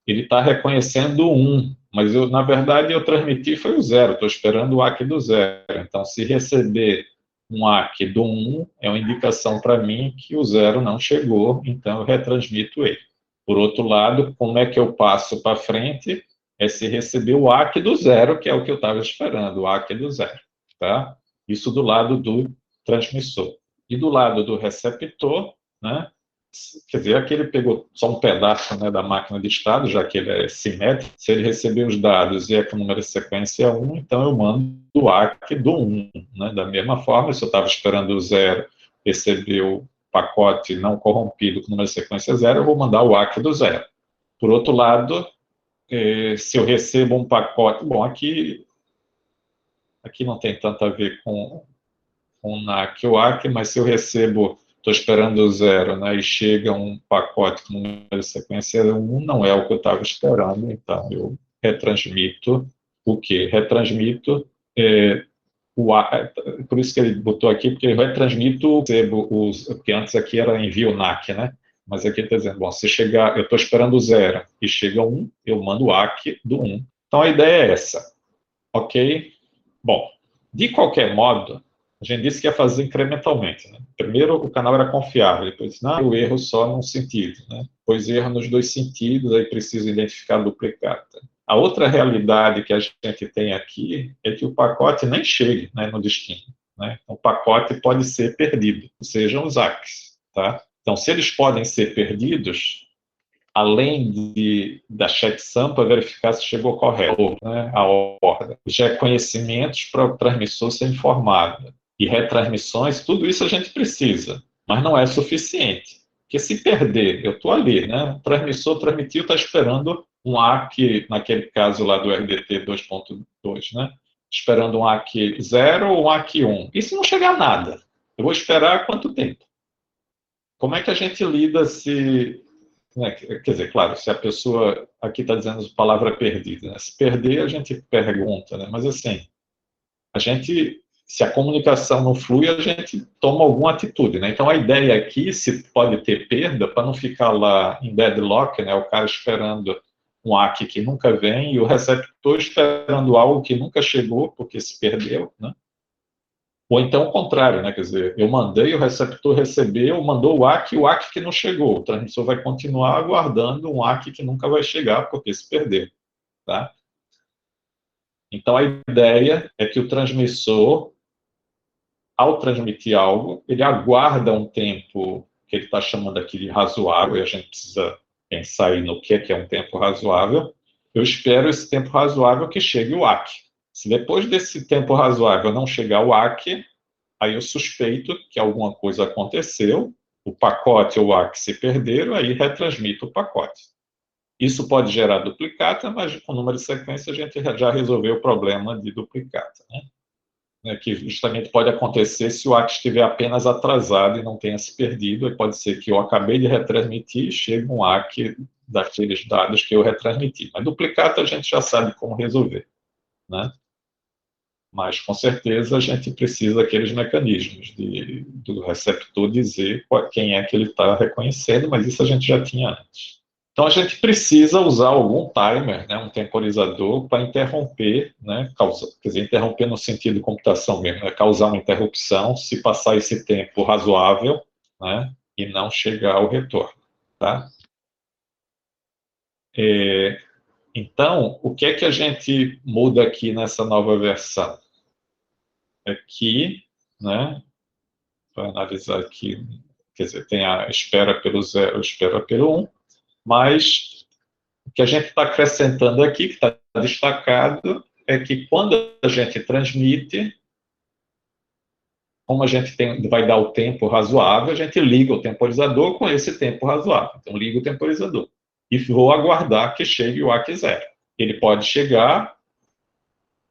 [SPEAKER 1] ele está reconhecendo o 1, mas na verdade eu transmiti foi o 0, estou esperando o AQ do 0. Então, se receber um AQ do 1, é uma indicação para mim que o 0 não chegou, então eu retransmito ele. Por outro lado, como é que eu passo para frente? É se receber o AQ do 0, que é o que eu estava esperando, o AQ do 0. Tá? Isso do lado do transmissor. E do lado do receptor, né? Quer dizer, aqui ele pegou só um pedaço, né, da máquina de estado, já que ele é simétrico. Se ele receber os dados e é com o número de sequência 1, então eu mando o AQ do 1. Né? Da mesma forma, se eu estava esperando o 0, receber o pacote não corrompido com o número de sequência 0, eu vou mandar o AQ do 0. Por outro lado, se eu recebo um pacote... Bom, aqui não tem tanto a ver com o NAC ou AQ, mas se eu recebo... Estou esperando o 0, né, e chega um pacote com número de sequência 1, não é o que eu estava esperando, então eu retransmito o quê? Retransmito por isso que ele botou aqui, porque eu retransmito, porque antes aqui era envio NAC, né? Mas aqui está dizendo, bom, se chegar, eu estou esperando o 0 e chega 1, eu mando o AQ do 1. Então a ideia é essa, ok? Bom, de qualquer modo, a gente disse que ia fazer incrementalmente. Né? Primeiro, o canal era confiável, depois, não, o erro só num sentido. Né? Depois, erro nos dois sentidos, aí precisa identificar a duplicata. A outra realidade que a gente tem aqui é que o pacote nem chega, né, no destino. Né? O pacote pode ser perdido, sejam os ACs. Tá? Então, se eles podem ser perdidos, além da checksum para verificar se chegou correto, né, a ordem. Os reconhecimentos para o transmissor ser informado. E retransmissões, tudo isso a gente precisa, mas não é suficiente. Porque se perder, eu estou ali, né? O transmissor transmitiu, está esperando um AQ, naquele caso lá do RDT 2.2, né? Esperando um AQ 0 ou um AQ 1. E se não chegar nada? Eu vou esperar quanto tempo? Como é que a gente lida se... Né, quer dizer, claro, se a pessoa... Aqui está dizendo palavra perdida. Né? Se perder, a gente pergunta, né? Mas assim, a gente... Se a comunicação não flui, a gente toma alguma atitude, né? Então, a ideia aqui, se pode ter perda, para não ficar lá em deadlock, né? O cara esperando um AQ que nunca vem e o receptor esperando algo que nunca chegou, porque se perdeu, né? Ou então o contrário, né? Quer dizer, eu mandei, o receptor recebeu, mandou o AQ que não chegou. O transmissor vai continuar aguardando um AQ que nunca vai chegar, porque se perdeu, tá? Então, a ideia é que o transmissor, ao transmitir algo, ele aguarda um tempo que ele está chamando aqui de razoável, e a gente precisa pensar aí no que é um tempo razoável. Eu espero esse tempo razoável que chegue o AQ. Se depois desse tempo razoável não chegar o AQ, aí eu suspeito que alguma coisa aconteceu, o pacote ou o AQ se perderam, aí retransmito o pacote. Isso pode gerar duplicata, mas com o número de sequência a gente já resolveu o problema de duplicata, né? Que justamente pode acontecer se o AQ estiver apenas atrasado e não tenha se perdido, e pode ser que eu acabei de retransmitir e chegue um AQ daqueles dados que eu retransmiti. Mas duplicata a gente já sabe como resolver, né? Mas, com certeza, a gente precisa daqueles mecanismos do receptor dizer quem é que ele está reconhecendo, mas isso a gente já tinha antes. Então, a gente precisa usar algum timer, né, um temporizador, para interromper, né, quer dizer, interromper no sentido de computação mesmo, né, causar uma interrupção se passar esse tempo razoável, né, e não chegar ao retorno. Tá? Então, o que é que a gente muda aqui nessa nova versão? aqui, né? Para analisar aqui, quer dizer, tem a espera pelo 0, espera pelo 1, mas o que a gente está acrescentando aqui, que está destacado, é que quando a gente transmite, como a gente vai dar o tempo razoável, a gente liga o temporizador com esse tempo razoável. Então, liga o temporizador. E vou aguardar que chegue o AQ 0. Ele pode chegar,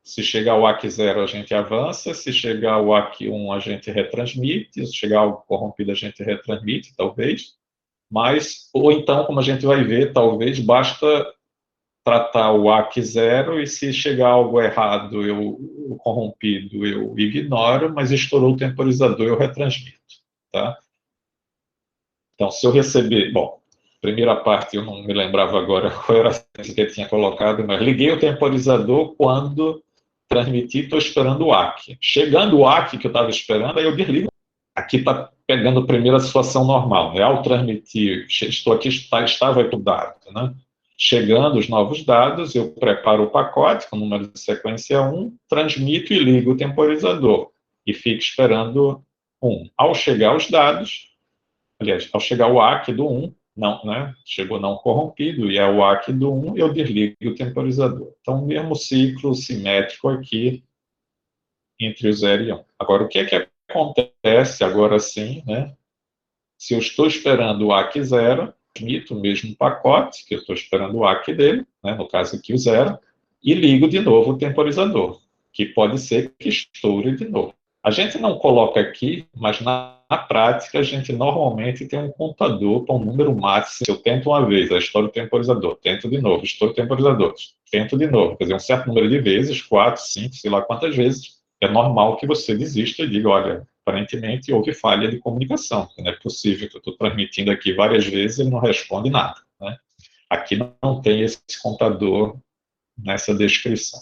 [SPEAKER 1] se chegar o AQ 0 a gente avança, se chegar o AQ 1 a gente retransmite, se chegar algo corrompido a gente retransmite, talvez. Mas, ou então, como a gente vai ver, talvez basta tratar o AQ 0 e se chegar algo errado, o corrompido, eu ignoro, mas estourou o temporizador, eu retransmito, tá? Então, se eu receber, bom, primeira parte eu não me lembrava agora qual era a que eu tinha colocado, mas liguei o temporizador quando transmiti, estou esperando o AQ. Chegando o AQ que eu estava esperando, aí eu desligo. Aqui está pegando a primeira situação normal, né? Ao transmitir, estou aqui, estava aí o dado, né? Chegando os novos dados, eu preparo o pacote com o número de sequência 1, transmito e ligo o temporizador. E fico esperando 1. Ao chegar os dados, aliás, ao chegar o AQ do 1, não, né? Chegou não corrompido, e é o AQ do 1, eu desligo o temporizador. Então, mesmo ciclo simétrico aqui entre o 0 e 1. Agora, o que é que acontece agora sim, né? Se eu estou esperando o AQ 0, transmito o mesmo pacote, que eu estou esperando o AQ dele, né, no caso aqui o 0, e ligo de novo o temporizador, que pode ser que estoure de novo. A gente não coloca aqui, mas na prática a gente normalmente tem um contador para um número máximo. Se eu tento uma vez, aí estoura o temporizador, tento de novo, estoura o temporizador, tento de novo. Quer dizer, um certo número de vezes, 4, 5, sei lá quantas vezes, é normal que você desista e diga, olha, aparentemente houve falha de comunicação, não é possível que eu estou transmitindo aqui várias vezes e ele não responde nada, né? Aqui não tem esse contador nessa descrição.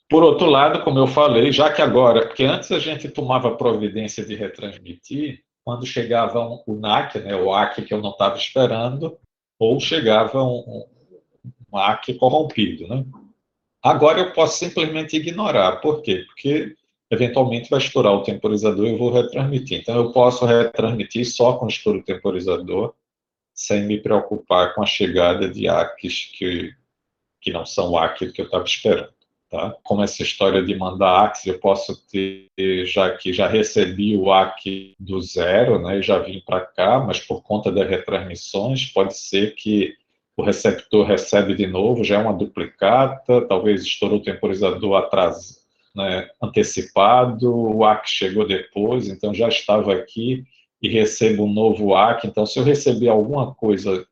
[SPEAKER 1] Por outro lado, como eu falei, já que agora, porque antes a gente tomava providência de retransmitir, quando chegava o NAC, né, o AQ que eu não estava esperando, ou chegava um AQ corrompido, né? Agora eu posso simplesmente ignorar. Por quê? Porque eventualmente vai estourar o temporizador e eu vou retransmitir. Então eu posso retransmitir só com o estouro temporizador, sem me preocupar com a chegada de AQs que não são o AQ que eu estava esperando. Tá? Como essa história de mandar AQs, eu posso ter, já que já recebi o AQ do 0, né, e já vim para cá, mas por conta das retransmissões, pode ser que o receptor recebe de novo, já é uma duplicata, talvez estourou o temporizador atrás, né, antecipado, o AQ chegou depois, então já estava aqui e recebo um novo AQ. Então, se eu receber alguma coisa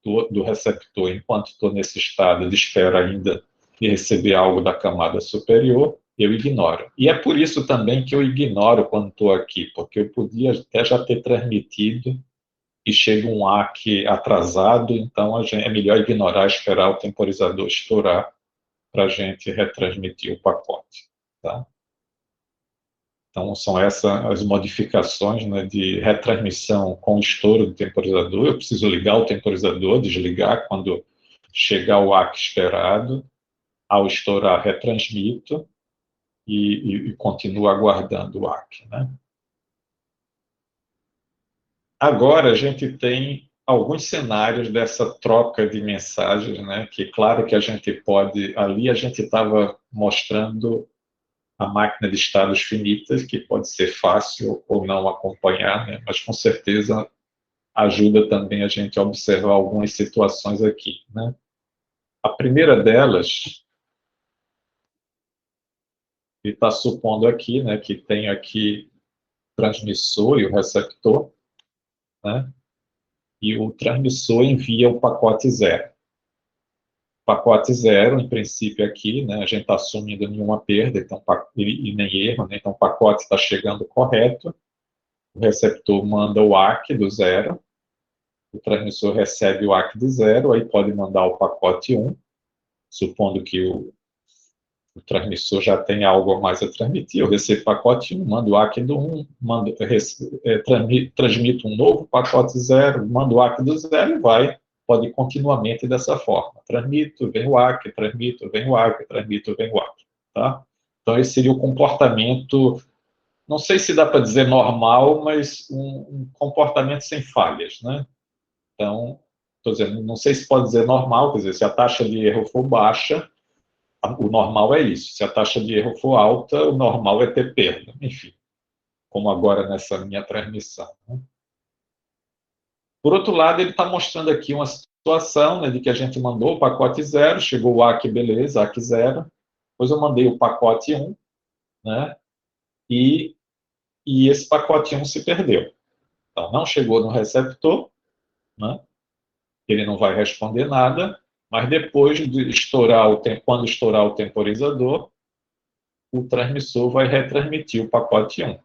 [SPEAKER 1] do receptor enquanto estou nesse estado de espera ainda de receber algo da camada superior, eu ignoro. E é por isso também que eu ignoro quando estou aqui, porque eu podia até já ter transmitido e chega um AQ atrasado, então é melhor ignorar, esperar o temporizador estourar para a gente retransmitir o pacote. Tá? Então, são essas as modificações, né, de retransmissão com estouro do temporizador. Eu preciso ligar o temporizador, desligar quando chegar o AQ esperado. Ao estourar, retransmito e continuo aguardando o AQ. Né? Agora, a gente tem alguns cenários dessa troca de mensagens, né, que claro que a gente pode... Ali a gente estava mostrando a máquina de estados finitas, que pode ser fácil ou não acompanhar, né? Mas com certeza ajuda também a gente a observar algumas situações aqui. Né? A primeira delas, ele está supondo aqui, né, que tem aqui o transmissor e o receptor, né? E o transmissor envia o pacote 0. Pacote 0, em princípio aqui, né, a gente está assumindo nenhuma perda então, e nem erro, né? Então o pacote está chegando correto, o receptor manda o AQ do 0, o transmissor recebe o AQ do 0, aí pode mandar o pacote 1, supondo que o transmissor já tem algo a mais a transmitir, eu recebo o pacote 1, mando o AQ do 1, transmito um novo pacote 0, mando o AQ do 0 e vai, pode ir continuamente dessa forma. Transmito, vem o AQ, transmito, vem o AQ, transmito, vem o AQ. Tá? Então, esse seria o comportamento, não sei se dá para dizer normal, mas um comportamento sem falhas, né? Então, estou dizendo, não sei se pode dizer normal, quer dizer, se a taxa de erro for baixa, o normal é isso. Se a taxa de erro for alta, o normal é ter perda. Enfim, como agora nessa minha transmissão, né? Por outro lado, ele está mostrando aqui uma situação, né, de que a gente mandou o pacote 0, chegou o AQ, beleza, AQ 0, depois eu mandei o pacote 1, né, e esse pacote 1 se perdeu. Então, não chegou no receptor, né, ele não vai responder nada, mas depois de estourar quando estourar o temporizador, o transmissor vai retransmitir o pacote 1.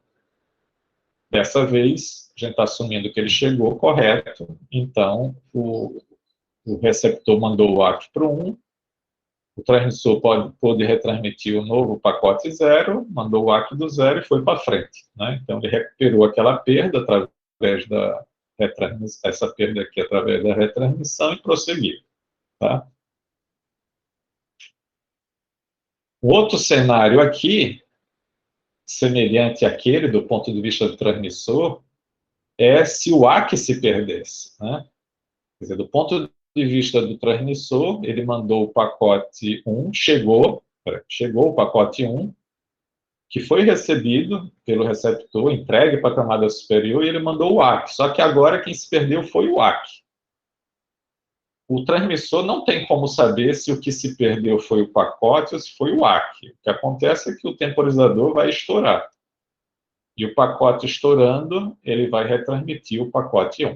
[SPEAKER 1] Dessa vez, a gente está assumindo que ele chegou correto, então o receptor mandou o AQ para o 1, o transmissor pôde retransmitir o novo pacote 0, mandou o AQ do 0 e foi para frente, né? Então, ele recuperou aquela perda através da retransmissão, essa perda aqui através da retransmissão e prosseguiu, tá? O outro cenário aqui, semelhante àquele do ponto de vista do transmissor, é se o AQ se perdesse, né? Quer dizer, do ponto de vista do transmissor, ele mandou o pacote 1, chegou o pacote 1, que foi recebido pelo receptor, entregue para a camada superior, e ele mandou o AQ. Só que agora quem se perdeu foi o AQ. O transmissor não tem como saber se o que se perdeu foi o pacote ou se foi o AQ. O que acontece é que o temporizador vai estourar. E o pacote estourando, ele vai retransmitir o pacote 1.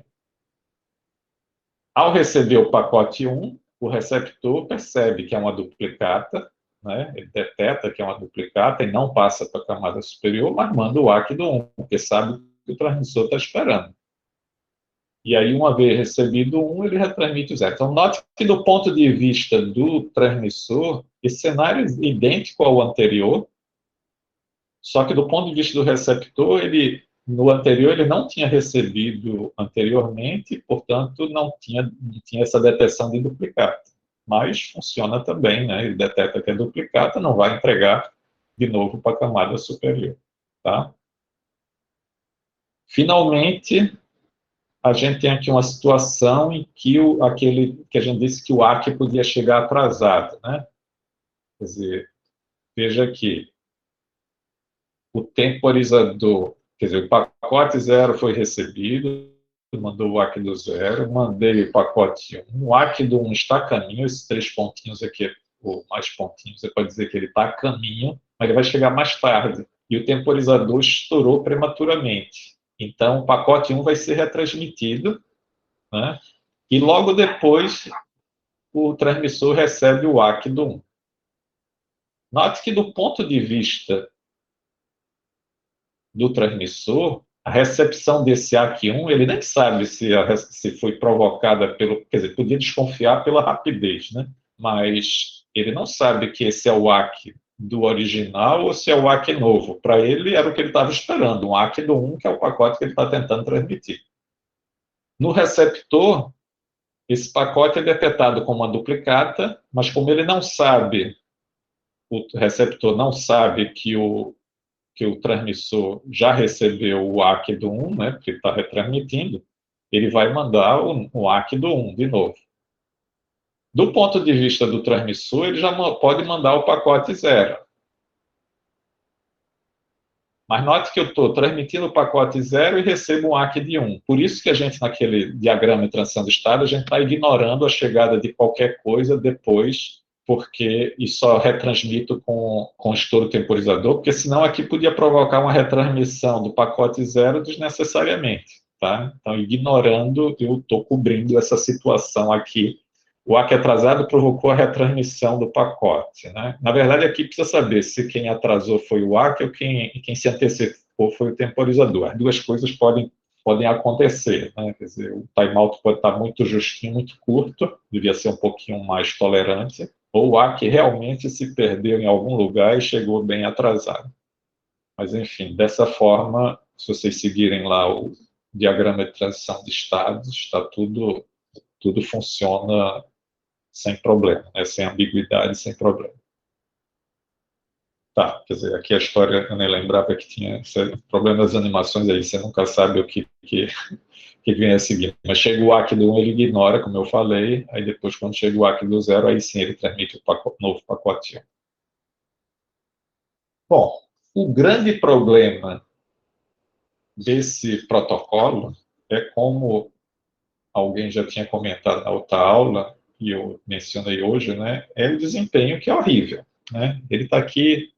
[SPEAKER 1] Ao receber o pacote 1, o receptor percebe que é uma duplicata, né? Ele detecta que é uma duplicata e não passa para a camada superior, mas manda o AQ do 1, porque sabe que o transmissor está esperando. E aí, uma vez recebido o 1, ele retransmite o 0. Então, note que do ponto de vista do transmissor, esse cenário é idêntico ao anterior, só que do ponto de vista do receptor, no anterior ele não tinha recebido anteriormente, portanto não tinha essa detecção de duplicata. Mas funciona também, né? Ele detecta que é duplicata, não vai entregar de novo para a camada superior, tá? Finalmente, a gente tem aqui uma situação em que aquele que a gente disse que o AQ podia chegar atrasado, né? Quer dizer, veja aqui, o temporizador, quer dizer, o pacote 0 foi recebido, mandou o AQ do 0, mandei o pacote 1, o AQ do 1 está a caminho, esses 3 pontinhos aqui, ou mais pontinhos, você pode dizer que ele está a caminho, mas ele vai chegar mais tarde, e o temporizador estourou prematuramente. Então, o pacote 1 vai ser retransmitido, né? E logo depois, o transmissor recebe o AQ do 1. Note que, do ponto de vista do transmissor, a recepção desse AQ1, ele nem sabe se foi provocada pelo... Quer dizer, podia desconfiar pela rapidez, né? Mas ele não sabe que esse é o AQ do original ou se é o AQ novo. Para ele, era o que ele estava esperando, um AQ do 1, que é o pacote que ele está tentando transmitir. No receptor, esse pacote é detectado como uma duplicata, mas como ele não sabe, o receptor não sabe que o transmissor já recebeu o AQ do 1, né, porque ele está retransmitindo, ele vai mandar o AQ do 1 de novo. Do ponto de vista do transmissor, ele já pode mandar o pacote 0. Mas note que eu estou transmitindo o pacote 0 e recebo um AQ de 1. Por isso que a gente, naquele diagrama de transição de estado, a gente está ignorando a chegada de qualquer coisa depois, porque isso só retransmito com estouro temporizador, porque senão aqui podia provocar uma retransmissão do pacote 0 desnecessariamente. Tá? Então, ignorando, eu estou cobrindo essa situação aqui. O AQ atrasado provocou a retransmissão do pacote, né? Na verdade, aqui precisa saber se quem atrasou foi o AQ ou quem se antecipou foi o temporizador. As duas coisas podem acontecer, né? Quer dizer, o timeout pode estar muito justinho, muito curto, devia ser um pouquinho mais tolerante, ou o AQ realmente se perdeu em algum lugar e chegou bem atrasado. Mas, enfim, dessa forma, se vocês seguirem lá o diagrama de transição de estados, está tudo funciona sem problema, né? Sem ambiguidade, sem problema. Tá, quer dizer, aqui a história, eu nem lembrava que tinha esse problema das animações aí, você nunca sabe o que vem a seguir. Mas chega o ACK do 1, ele ignora, como eu falei, aí depois, quando chega o ACK do 0, aí sim ele transmite o novo pacotinho. Bom, o grande problema desse protocolo é, como alguém já tinha comentado na outra aula, e eu mencionei hoje, né, é o desempenho que é horrível. Né? Ele está aqui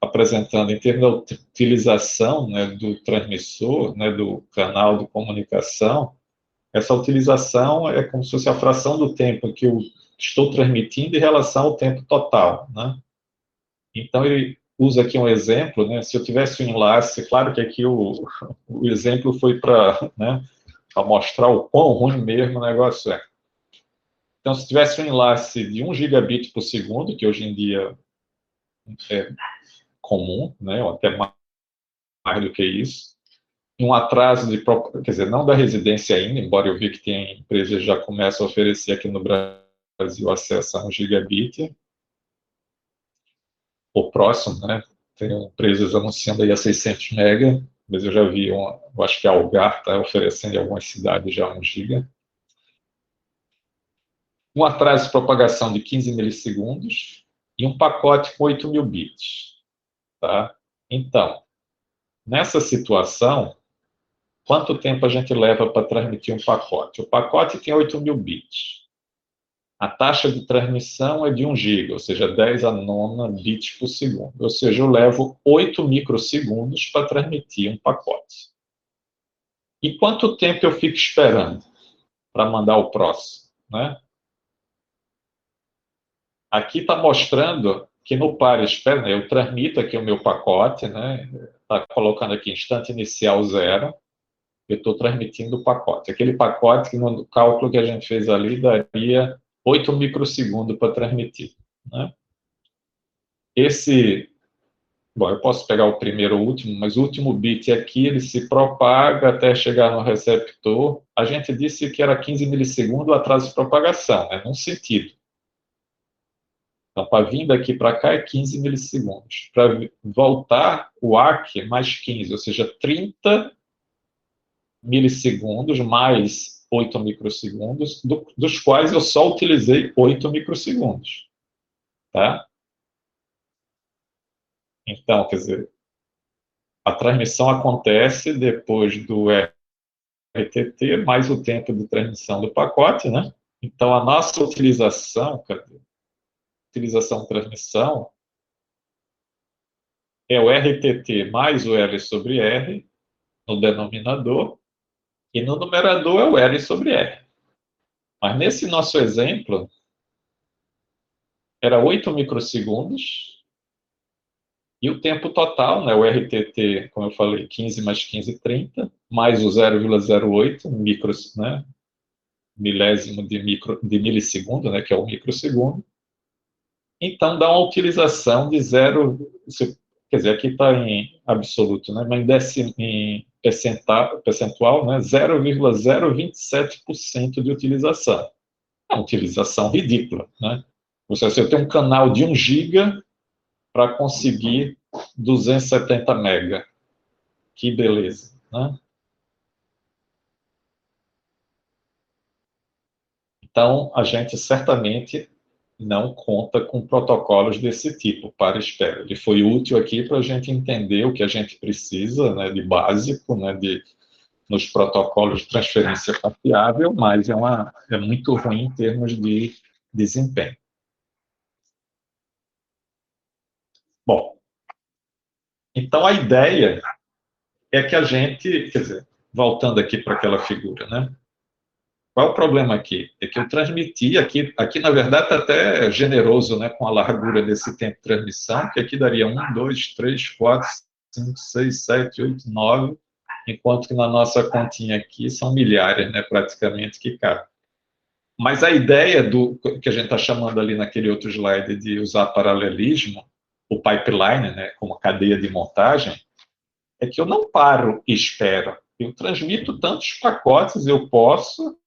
[SPEAKER 1] apresentando, em termos da utilização, né, do transmissor, né, do canal de comunicação, essa utilização é como se fosse a fração do tempo que eu estou transmitindo em relação ao tempo total. Né? Então, ele usa aqui um exemplo, né, se eu tivesse um enlace, claro que aqui o exemplo foi para, né, mostrar o quão ruim mesmo o negócio é. Então, se tivesse um enlace de 1 gigabit por segundo, que hoje em dia é comum, né, ou até mais do que isso, um atraso de, quer dizer, não da residência ainda, embora eu vi que tem empresas que já começam a oferecer aqui no Brasil acesso a 1 gigabit, ou próximo, né, tem empresas anunciando aí a 600 mega, mas eu já vi, eu acho que a Algar está oferecendo em algumas cidades já 1 giga. Um atraso de propagação de 15 milissegundos e um pacote com 8.000 bits. Tá? Então, nessa situação, quanto tempo a gente leva para transmitir um pacote? O pacote tem 8.000 bits. A taxa de transmissão é de 1 giga, ou seja, 10 a nona bits por segundo. Ou seja, eu levo 8 microsegundos para transmitir um pacote. E quanto tempo eu fico esperando para mandar o próximo? Né? Aqui está mostrando que no par espera, né, eu transmito aqui o meu pacote, né? Está colocando aqui instante inicial 0, eu estou transmitindo o pacote. Aquele pacote que no cálculo que a gente fez ali daria 8 microsegundos para transmitir. Né? Bom, eu posso pegar o primeiro ou o último, mas o último bit aqui, ele se propaga até chegar no receptor. A gente disse que era 15 milissegundos o atraso de propagação, né? Num sentido. Então, para vir daqui para cá é 15 milissegundos. Para voltar, o ARC mais 15, ou seja, 30 milissegundos mais 8 microsegundos, dos quais eu só utilizei 8 microsegundos. Tá? Então, quer dizer, a transmissão acontece depois do RTT, mais o tempo de transmissão do pacote, né? Então, a nossa utilização, utilização-transmissão, é o RTT mais o L sobre R, no denominador, e no numerador é o L sobre R. Mas nesse nosso exemplo, era 8 microsegundos, e o tempo total, né, o RTT, como eu falei, 15 mais 15, 30, mais o 0,08 micros, né, milésimo de milissegundo, né, que é o microsegundo. Então, dá uma utilização de zero, quer dizer, aqui está em absoluto, né, mas em percentual, né, 0,027% de utilização. É uma utilização ridícula, né? Ou seja, eu tenho um canal de 1 giga para conseguir 270 mega. Que beleza, né? Então, a gente certamente não conta com protocolos desse tipo para espera. Ele foi útil aqui para a gente entender o que a gente precisa, né, de básico, né, nos protocolos de transferência confiável, mas é muito ruim em termos de desempenho. Bom, então a ideia é que a gente, quer dizer, voltando aqui para aquela figura, né? Qual é o problema aqui? É que eu transmiti, aqui na verdade está até generoso, né, com a largura desse tempo de transmissão, que aqui daria 1, 2, 3, 4, 5, 6, 7, 8, 9, enquanto que na nossa continha aqui são milhares, né, praticamente, que cabem. Mas a ideia do que a gente está chamando ali naquele outro slide de usar paralelismo, o pipeline, né, como cadeia de montagem, é que eu não paro e espero. Eu transmito tantos pacotes eu posso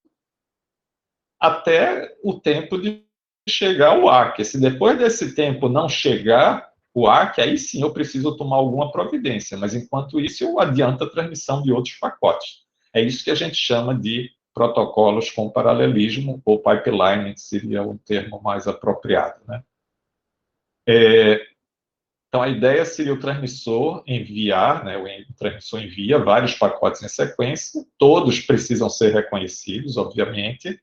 [SPEAKER 1] até o tempo de chegar ao ARC. Se depois desse tempo não chegar, o ARC, aí sim eu preciso tomar alguma providência, mas enquanto isso eu adianto a transmissão de outros pacotes. É isso que a gente chama de protocolos com paralelismo, ou pipeline seria o termo mais apropriado, né? Então, a ideia seria o transmissor enviar, né, o transmissor envia vários pacotes em sequência, todos precisam ser reconhecidos, obviamente,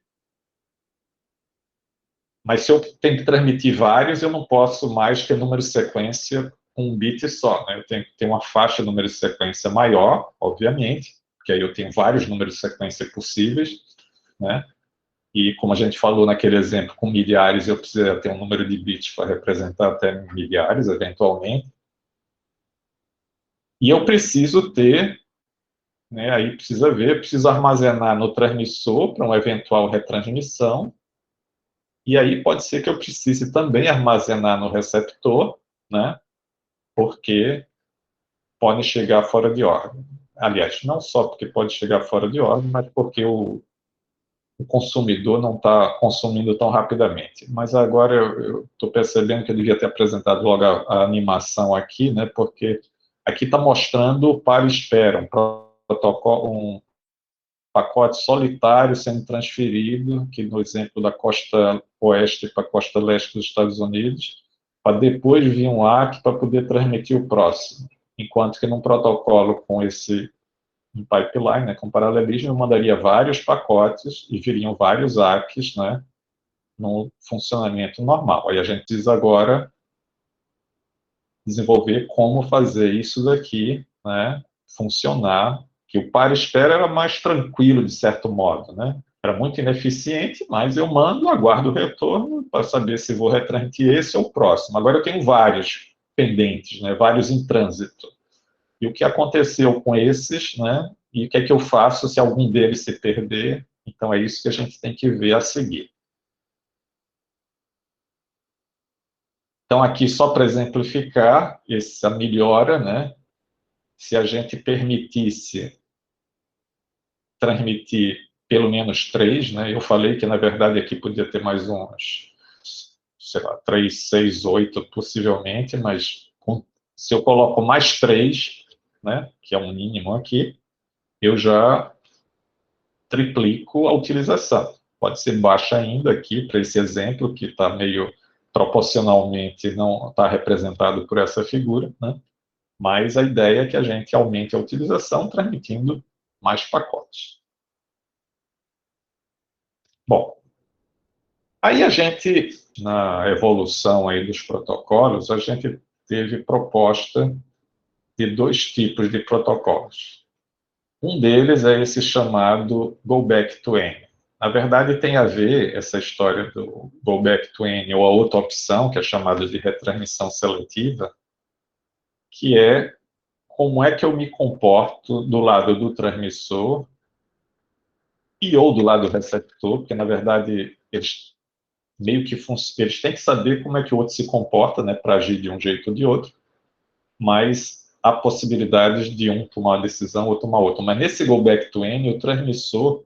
[SPEAKER 1] mas se eu tenho que transmitir vários, eu não posso mais ter número de sequência com um bit só, né? Eu tenho que ter uma faixa de número de sequência maior, obviamente, porque aí eu tenho vários números de sequência possíveis, né? E como a gente falou naquele exemplo, com milhares, eu preciso ter um número de bits para representar até milhares, eventualmente. E eu preciso ter, né, aí precisa ver, preciso armazenar no transmissor para uma eventual retransmissão, e aí pode ser que eu precise também armazenar no receptor, né, porque pode chegar fora de ordem. Aliás, não só porque pode chegar fora de ordem, mas porque o consumidor não está consumindo tão rapidamente. Mas agora eu estou percebendo que eu devia ter apresentado logo a animação aqui, né, porque aqui está mostrando para espera, um protocolo, um pacote solitário sendo transferido, que no exemplo da costa oeste para a costa leste dos Estados Unidos, para depois vir um ACK para poder transmitir o próximo. Enquanto que num protocolo com esse um pipeline, né, com paralelismo, eu mandaria vários pacotes e viriam vários ACKs, né, no funcionamento normal. Aí a gente precisa agora desenvolver como fazer isso daqui, né, funcionar, que o para-espera era mais tranquilo, de certo modo, né? Era muito ineficiente, mas eu mando, aguardo o retorno para saber se vou retransmitir esse ou o próximo. Agora eu tenho vários pendentes, né, vários em trânsito. E o que aconteceu com esses, né, e o que é que eu faço se algum deles se perder? Então é isso que a gente tem que ver a seguir. Então aqui só para exemplificar essa melhora, né, se a gente permitisse transmitir pelo menos 3, né? Eu falei que, na verdade, aqui podia ter mais uns, sei lá, 3, 6, 8, possivelmente, mas se eu coloco mais 3, né, que é um mínimo aqui, eu já triplico a utilização. Pode ser baixa ainda aqui, para esse exemplo, que está meio proporcionalmente não está representado por essa figura, né? Mas a ideia é que a gente aumente a utilização transmitindo mais pacotes. Bom, aí a gente, na evolução aí dos protocolos, a gente teve proposta de dois tipos de protocolos. Um deles é esse chamado Go Back to N. Na verdade, tem a ver essa história do Go Back to N ou a outra opção, que é chamada de retransmissão seletiva, que é como é que eu me comporto do lado do transmissor e ou do lado do receptor, porque, na verdade, eles meio que eles têm que saber como é que o outro se comporta, né, para agir de um jeito ou de outro, mas há possibilidades de um tomar uma decisão ou tomar outra. Mas nesse go back to N, o transmissor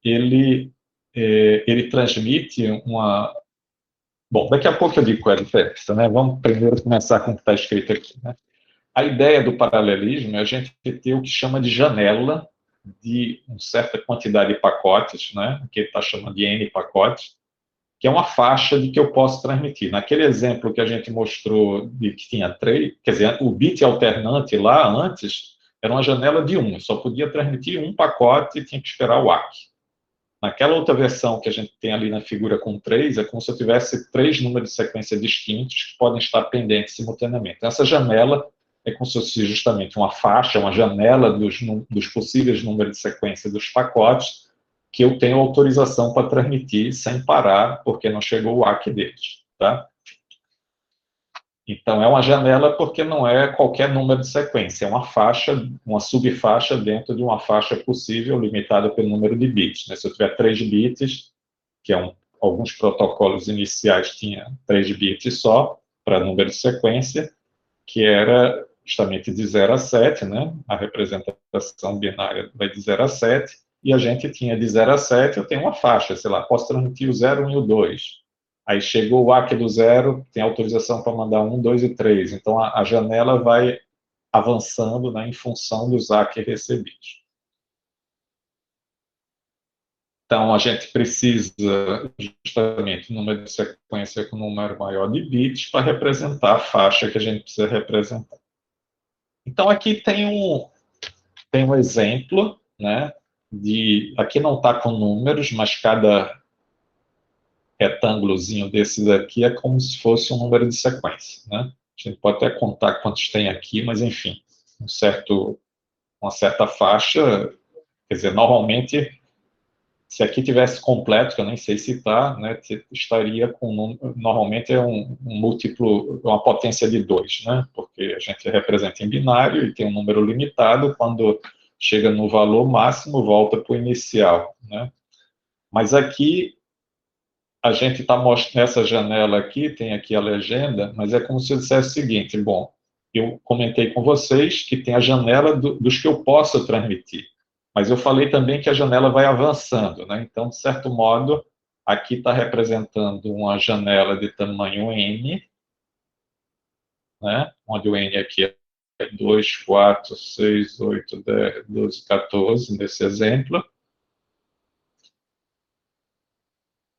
[SPEAKER 1] ele transmite uma. Bom, daqui a pouco eu digo qual é a diferença, né? Vamos primeiro começar com o que está escrito aqui, né? A ideia do paralelismo é a gente ter o que chama de janela de uma certa quantidade de pacotes, né? Que ele está chamando de N pacotes, que é uma faixa de que eu posso transmitir. Naquele exemplo que a gente mostrou de que tinha 3, quer dizer, o bit alternante lá antes era uma janela de 1, só podia transmitir um pacote e tinha que esperar o ACK. Naquela outra versão que a gente tem ali na figura com 3, é como se eu tivesse 3 números de sequência distintos que podem estar pendentes simultaneamente. Então, essa janela é como se fosse justamente uma faixa, uma janela dos possíveis números de sequência dos pacotes, que eu tenho autorização para transmitir sem parar, porque não chegou o ACK deles, tá? Então, é uma janela porque não é qualquer número de sequência, é uma faixa, uma subfaixa dentro de uma faixa possível, limitada pelo número de bits, né? Se eu tiver 3 bits, que é alguns protocolos iniciais tinham 3 bits só, para número de sequência, que era justamente de 0 a 7, né? A representação binária vai de 0 a 7, e a gente tinha de 0 a 7, eu tenho uma faixa, sei lá, posso transmitir o 0, 1 e o 2. Aí chegou o AQ do 0, tem autorização para mandar 1, 2 e 3. Então, a janela vai avançando, né, em função dos AQ recebidos. Então, a gente precisa justamente um número de sequência com um número maior de bits para representar a faixa que a gente precisa representar. Então, aqui tem um exemplo, né, aqui não está com números, mas cada retângulozinho desse daqui é como se fosse um número de sequência, né? A gente pode até contar quantos tem aqui, mas, enfim, uma certa faixa, quer dizer, normalmente, se aqui tivesse completo, que eu nem sei se está, né, estaria com, normalmente é um múltiplo, uma potência de 2, né, porque a gente representa em binário e tem um número limitado, quando chega no valor máximo, volta para o inicial, né. Mas aqui, a gente está mostrando, nessa janela aqui, tem aqui a legenda, mas é como se eu dissesse o seguinte, bom, eu comentei com vocês que tem a janela dos que eu posso transmitir, mas eu falei também que a janela vai avançando, né? Então, de certo modo, aqui está representando uma janela de tamanho n, né? Onde o n aqui é 2, 4, 6, 8, 10, 12, 14, nesse exemplo.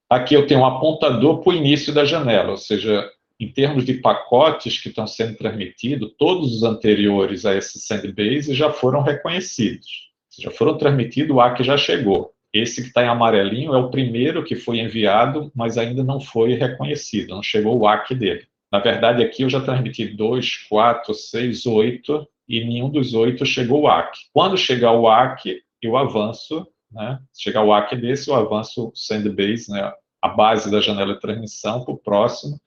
[SPEAKER 1] Aqui eu tenho um apontador para o início da janela, ou seja, em termos de pacotes que estão sendo transmitidos, todos os anteriores a esse sandbase já foram reconhecidos. Já foram transmitidos, o AQ já chegou. Esse que está em amarelinho é o primeiro que foi enviado, mas ainda não foi reconhecido, não chegou o AQ dele. Na verdade, aqui eu já transmiti 2, 4, 6, 8, e nenhum dos 8 chegou o AQ. Quando chegar o AQ, eu avanço, né? Se chegar o AQ desse, eu avanço o sandbase, né? A base da janela de transmissão para o próximo,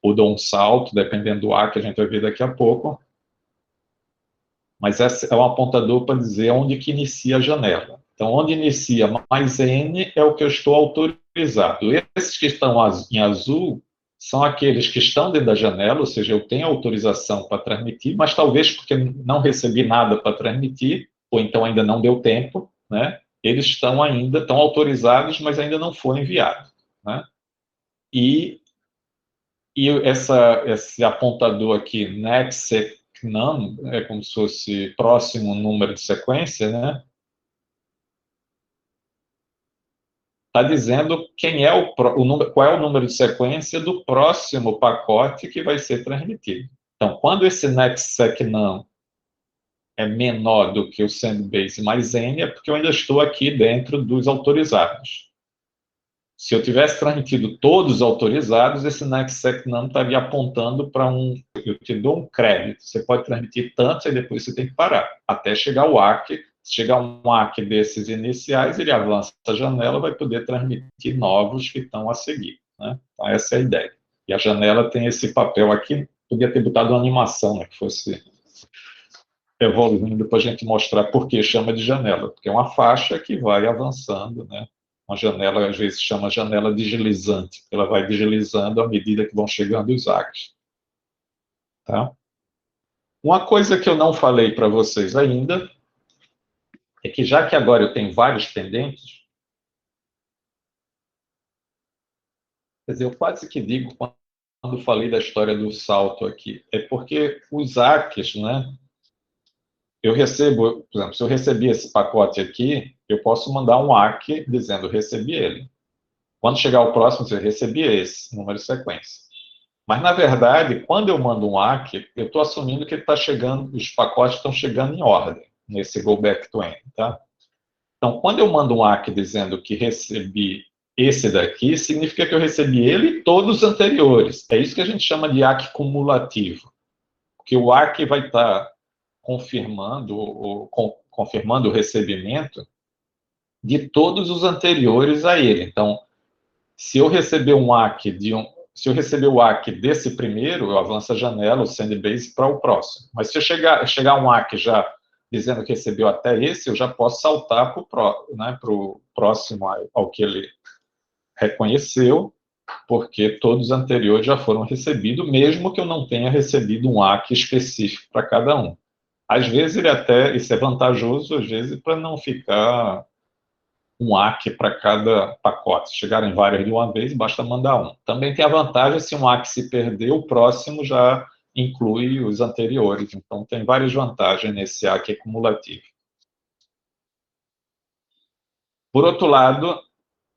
[SPEAKER 1] ou dou um salto, dependendo do AQ, a gente vai ver daqui a pouco. Mas esse é um apontador para dizer onde que inicia a janela. Então, onde inicia mais N é o que eu estou autorizado. Esses que estão em azul são aqueles que estão dentro da janela, ou seja, eu tenho autorização para transmitir, mas talvez porque não recebi nada para transmitir, ou então ainda não deu tempo, né? Eles estão autorizados, mas ainda não foi enviado, né? E esse apontador aqui, next num, é como se fosse próximo número de sequência, né? Está dizendo quem é o número, qual é o número de sequência do próximo pacote que vai ser transmitido. Então, quando esse nextSecNum é menor do que o sandbase mais n, é porque eu ainda estou aqui dentro dos autorizados. Se eu tivesse transmitido todos os autorizados, esse nextSecNum estaria apontando para eu te dou um crédito, você pode transmitir tantos, e depois você tem que parar, até chegar o AQ. Se chegar um AQ desses iniciais, ele avança a janela, vai poder transmitir novos que estão a seguir, né? Então, essa é a ideia. E a janela tem esse papel aqui, podia ter botado uma animação, né, que fosse evoluindo para a gente mostrar por que chama de janela, porque é uma faixa que vai avançando, né? Uma janela, às vezes, chama janela deslizante, porque ela vai deslizando à medida que vão chegando os AQs. Tá? Uma coisa que eu não falei para vocês ainda é que, já que agora eu tenho vários pendentes, quer dizer, eu quase que digo quando falei da história do salto aqui, é porque os AQs, né? Eu recebo, por exemplo, se eu recebi esse pacote aqui, eu posso mandar um AQ dizendo, recebi ele. Quando chegar o próximo, eu recebi esse número de sequência. Mas, na verdade, quando eu mando um AQ, eu estou assumindo que ele está chegando, os pacotes estão chegando em ordem, nesse go back to N, tá? Então, quando eu mando um AQ dizendo que recebi esse daqui, significa que eu recebi ele e todos os anteriores. É isso que a gente chama de AQ cumulativo. Porque o AQ vai estar confirmando o recebimento de todos os anteriores a ele. Então, se eu receber se eu receber o AQ desse primeiro, eu avanço a janela, o sandbase, para o próximo. Mas se eu chegar um AQ já dizendo que recebeu até esse, eu já posso saltar para o próximo ao que ele reconheceu, porque todos os anteriores já foram recebidos, mesmo que eu não tenha recebido um AQ específico para cada um. Às vezes isso é vantajoso, às vezes, para não ficar um ACK para cada pacote. Se chegarem vários de uma vez, basta mandar um. Também tem a vantagem, se um ACK se perder, o próximo já inclui os anteriores. Então, tem várias vantagens nesse ACK acumulativo. Por outro lado,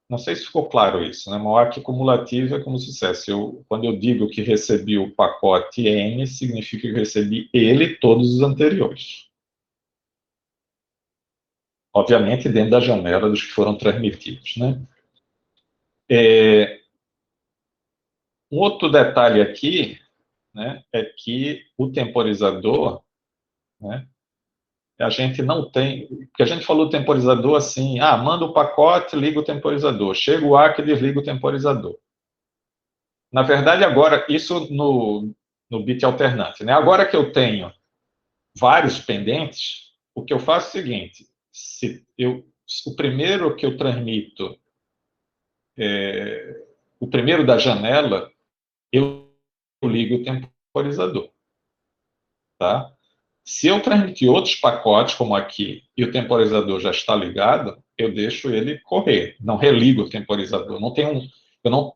[SPEAKER 1] não sei se ficou claro isso, né? O ACK acumulativo é como sucesso. Quando eu digo que recebi o pacote N, significa que eu recebi ele e todos os anteriores. Obviamente, dentro da janela dos que foram transmitidos, né? Um outro detalhe aqui, né, é que o temporizador, né, a gente não tem, porque a gente falou temporizador assim, manda o pacote, liga o temporizador, chega o ACK, desliga o temporizador. Na verdade, agora, isso no bit alternante, né? Agora que eu tenho vários pendentes, o que eu faço é o seguinte, o primeiro que eu transmito, o primeiro da janela, eu ligo o temporizador, tá? Se eu transmitir outros pacotes, como aqui, e o temporizador já está ligado, eu deixo ele correr, não religo o temporizador.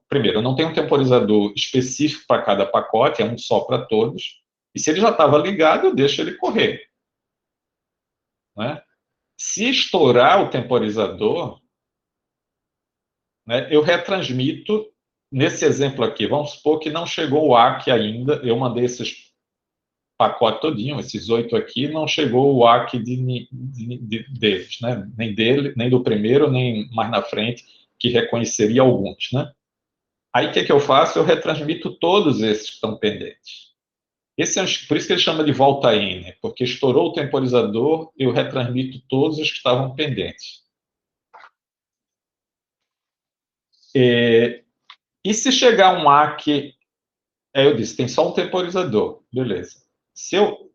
[SPEAKER 1] Primeiro, eu não tenho um temporizador específico para cada pacote, é um só para todos. E se ele já estava ligado, eu deixo ele correr, né? Se estourar o temporizador, né, eu retransmito, nesse exemplo aqui, vamos supor que não chegou o ACK ainda, eu mandei esses pacote todinho, esses 8 aqui, não chegou o ACK deles, né? Nem dele, nem do primeiro, nem mais na frente, que reconheceria alguns, né? Aí o que eu faço? Eu retransmito todos esses que estão pendentes. Por isso que ele chama de volta N, porque estourou o temporizador, eu retransmito todos os que estavam pendentes. E se chegar um ACK, eu disse, tem só um temporizador, beleza. Se eu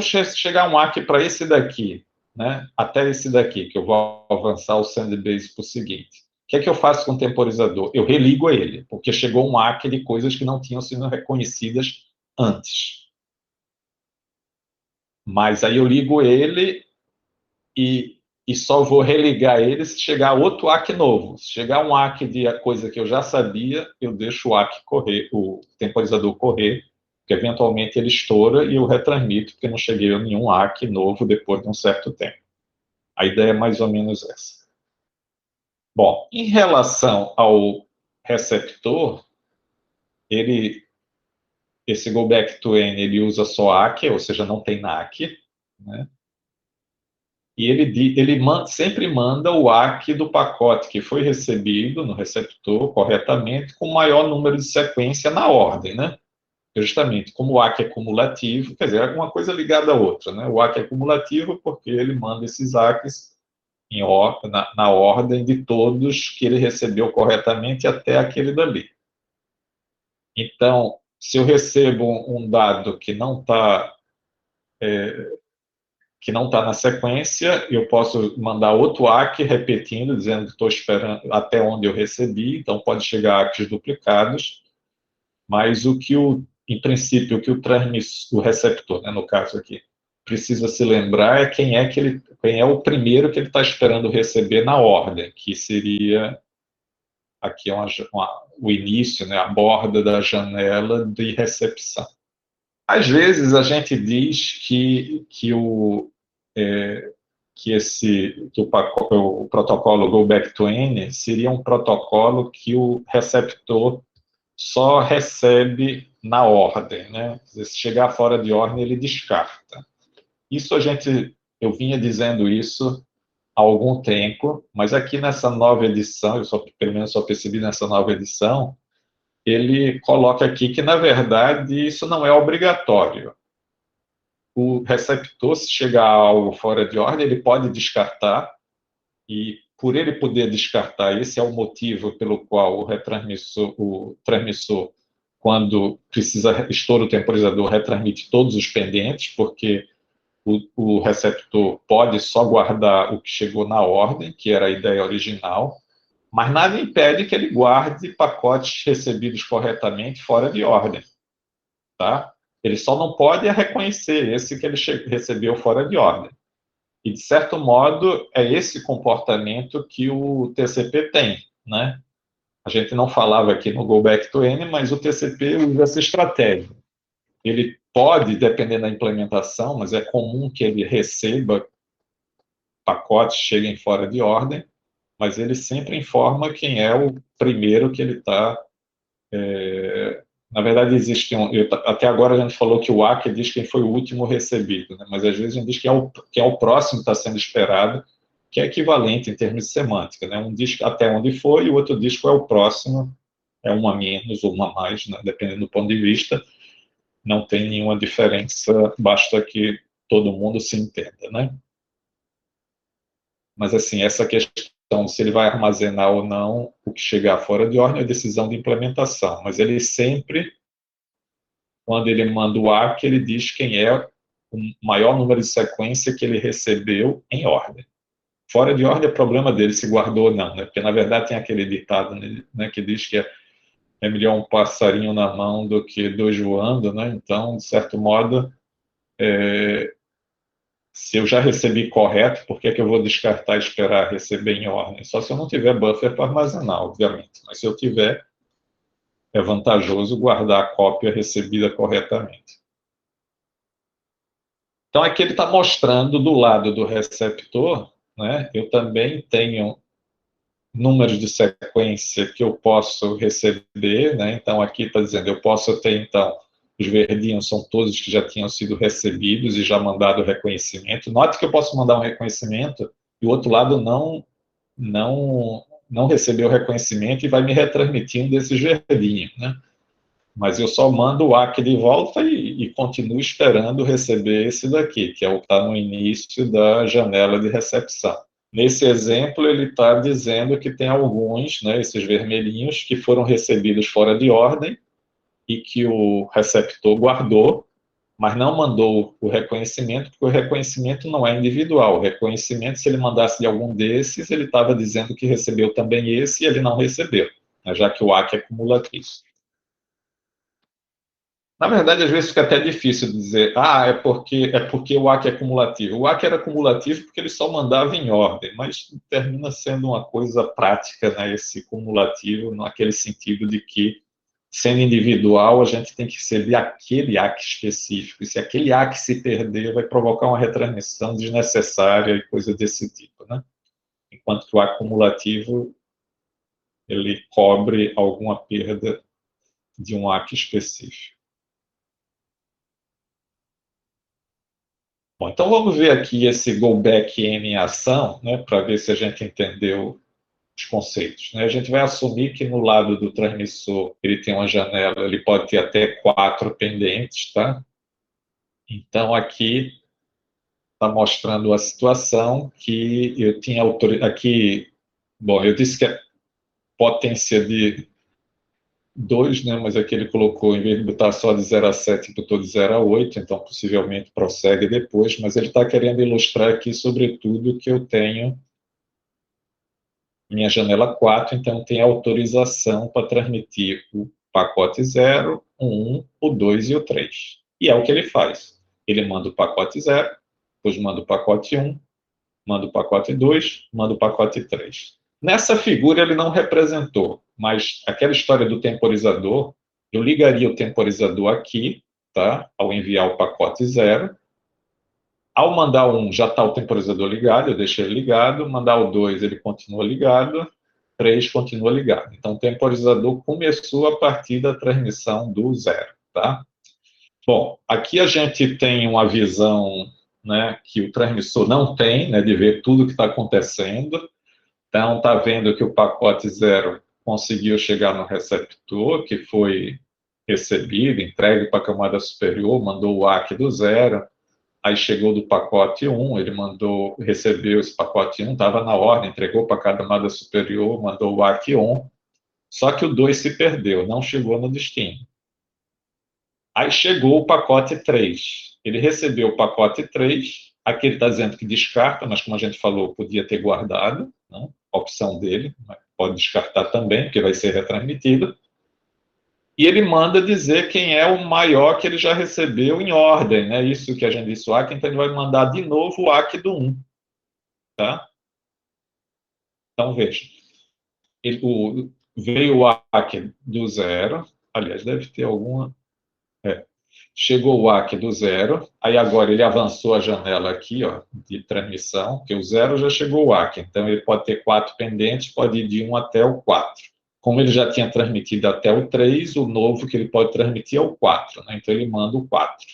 [SPEAKER 1] chegar um ACK para esse daqui, né, até esse daqui, que eu vou avançar o Sandbase para o seguinte, o que é que eu faço com o temporizador? Eu religo ele, porque chegou um ACK de coisas que não tinham sido reconhecidas antes. Mas aí eu ligo ele e só vou religar ele se chegar outro ACK novo. Se chegar um ACK de coisa que eu já sabia, eu deixo o ACK correr, o temporizador correr, que eventualmente ele estoura e eu retransmito, porque não cheguei a nenhum ACK novo depois de um certo tempo. A ideia é mais ou menos essa. Bom, em relação ao receptor, esse go back to N, ele usa só ACK, ou seja, não tem NACK, né? E ele sempre manda o ACK do pacote que foi recebido no receptor corretamente, com o maior número de sequência na ordem, né? Justamente, como o ACK é cumulativo, quer dizer, é uma coisa ligada à outra, né? O ACK é cumulativo porque ele manda esses ACKs na ordem de todos que ele recebeu corretamente até aquele dali. Então, se eu recebo um dado que não está na sequência, eu posso mandar outro ACK repetindo, dizendo que estou esperando até onde eu recebi, então pode chegar ACKs duplicados, mas em princípio, o que o receptor, né, no caso aqui, precisa se lembrar é quem é o primeiro que ele está esperando receber na ordem, que seria aqui o início, né, a borda da janela de recepção. Às vezes a gente diz que o protocolo Go Back to N seria um protocolo que o receptor só recebe na ordem, né? Se chegar fora de ordem, ele descarta. Eu vinha dizendo isso há algum tempo, mas aqui nessa nova edição, pelo menos só percebi nessa nova edição, ele coloca aqui que, na verdade, isso não é obrigatório. O receptor, se chegar a algo fora de ordem, ele pode descartar, e por ele poder descartar, esse é o motivo pelo qual o transmissor, quando estoura o temporizador, retransmite todos os pendentes, porque o receptor pode só guardar o que chegou na ordem, que era a ideia original, mas nada impede que ele guarde pacotes recebidos corretamente fora de ordem, tá? Ele só não pode reconhecer esse que ele recebeu fora de ordem. E, de certo modo, é esse comportamento que o TCP tem, né? A gente não falava aqui no Go Back to N, mas o TCP usa essa estratégia. Ele pode, dependendo da implementação, mas é comum que ele receba pacotes, cheguem fora de ordem, mas ele sempre informa quem é o primeiro que ele está... Na verdade, existe até agora a gente falou que o ACK diz quem foi o último recebido, né? Mas às vezes a gente diz quem é o próximo que está sendo esperado, que é equivalente em termos de semântica, né? Um diz até onde foi e o outro diz qual é o próximo, é uma a menos ou uma a mais, né? Dependendo do ponto de vista, não tem nenhuma diferença, basta que todo mundo se entenda, né? Mas, assim, essa questão se ele vai armazenar ou não o que chegar fora de ordem é decisão de implementação, mas ele sempre, quando ele manda o ACK, ele diz quem é o maior número de sequência que ele recebeu em ordem. Fora de ordem é problema dele se guardou ou não, né? Porque, na verdade, tem aquele ditado, né, que diz que é melhor um passarinho na mão do que dois voando, né? Então, de certo modo, se eu já recebi correto, por que é que eu vou descartar e esperar receber em ordem? Só se eu não tiver buffer para armazenar, obviamente. Mas se eu tiver, é vantajoso guardar a cópia recebida corretamente. Então, aqui ele está mostrando do lado do receptor, né, eu também tenho números de sequência que eu posso receber, né? Então, aqui está dizendo, eu posso ter, então, os verdinhos são todos que já tinham sido recebidos e já mandado o reconhecimento. Note que eu posso mandar um reconhecimento e o outro lado não recebeu o reconhecimento e vai me retransmitir um desses verdinhos, né? Mas eu só mando o ACK de volta e continuo esperando receber esse daqui, que é o que está no início da janela de recepção. Nesse exemplo, ele está dizendo que tem alguns, né, esses vermelhinhos, que foram recebidos fora de ordem e que o receptor guardou, mas não mandou o reconhecimento, porque o reconhecimento não é individual. O reconhecimento, se ele mandasse de algum desses, ele estava dizendo que recebeu também esse e ele não recebeu, né, já que o ACK é cumulativo. Na verdade, às vezes fica até difícil dizer, é porque o ACK é cumulativo. O ACK era cumulativo porque ele só mandava em ordem, mas termina sendo uma coisa prática, né, esse cumulativo, naquele sentido de que, sendo individual, a gente tem que receber aquele ACK específico, e se aquele ACK se perder, vai provocar uma retransmissão desnecessária e coisa desse tipo, né? Enquanto que o ACK cumulativo, ele cobre alguma perda de um ACK específico. Bom, então vamos ver aqui esse go back N em ação, né, para ver se a gente entendeu os conceitos, né? A gente vai assumir que no lado do transmissor ele tem uma janela, ele pode ter até 4 pendentes, tá? Então aqui está mostrando a situação que eu tinha aqui, bom, eu disse que é potência de 2, né, mas aqui ele colocou, em vez de botar só de 0 a 7, botou de 0 a 8, então possivelmente prossegue depois, mas ele está querendo ilustrar aqui, sobretudo, que eu tenho minha janela 4, então tem autorização para transmitir o pacote 0, o 1, o 2 e o 3. E é o que ele faz. Ele manda o pacote 0, depois manda o pacote 1, manda o pacote 2, manda o pacote 3. Nessa figura ele não representou, mas aquela história do temporizador, eu ligaria o temporizador aqui, tá? Ao enviar o pacote 0. Ao mandar o 1, já está o temporizador ligado, eu deixei ele ligado. Mandar o 2, ele continua ligado. 3 continua ligado. Então, o temporizador começou a partir da transmissão do 0, tá? Bom, aqui a gente tem uma visão, né, que o transmissor não tem, né, de ver tudo que está acontecendo. Então, está vendo que o pacote 0 conseguiu chegar no receptor, que foi recebido, entregue para a camada superior, mandou o ACK do 0. Aí chegou do pacote 1, ele recebeu esse pacote 1, estava na ordem, entregou para cada camada superior, mandou o ACK on, só que o 2 se perdeu, não chegou no destino. Aí chegou o pacote 3, ele recebeu o pacote 3, aqui ele está dizendo que descarta, mas como a gente falou, podia ter guardado, né? Opção dele, pode descartar também, porque vai ser retransmitido. E ele manda dizer quem é o maior que ele já recebeu em ordem, né? Isso que a gente disse, o ACK, então ele vai mandar de novo o ACK do 1. tá? Então, veja, veio o ACK do zero, aliás, deve ter alguma... Chegou o ACK do zero, aí agora ele avançou a janela aqui, ó, de transmissão, que o zero já chegou o ACK, então ele pode ter 4 pendentes, pode ir de 1 até o 4. Como ele já tinha transmitido até o 3, o novo que ele pode transmitir é o 4, né? Então ele manda o 4.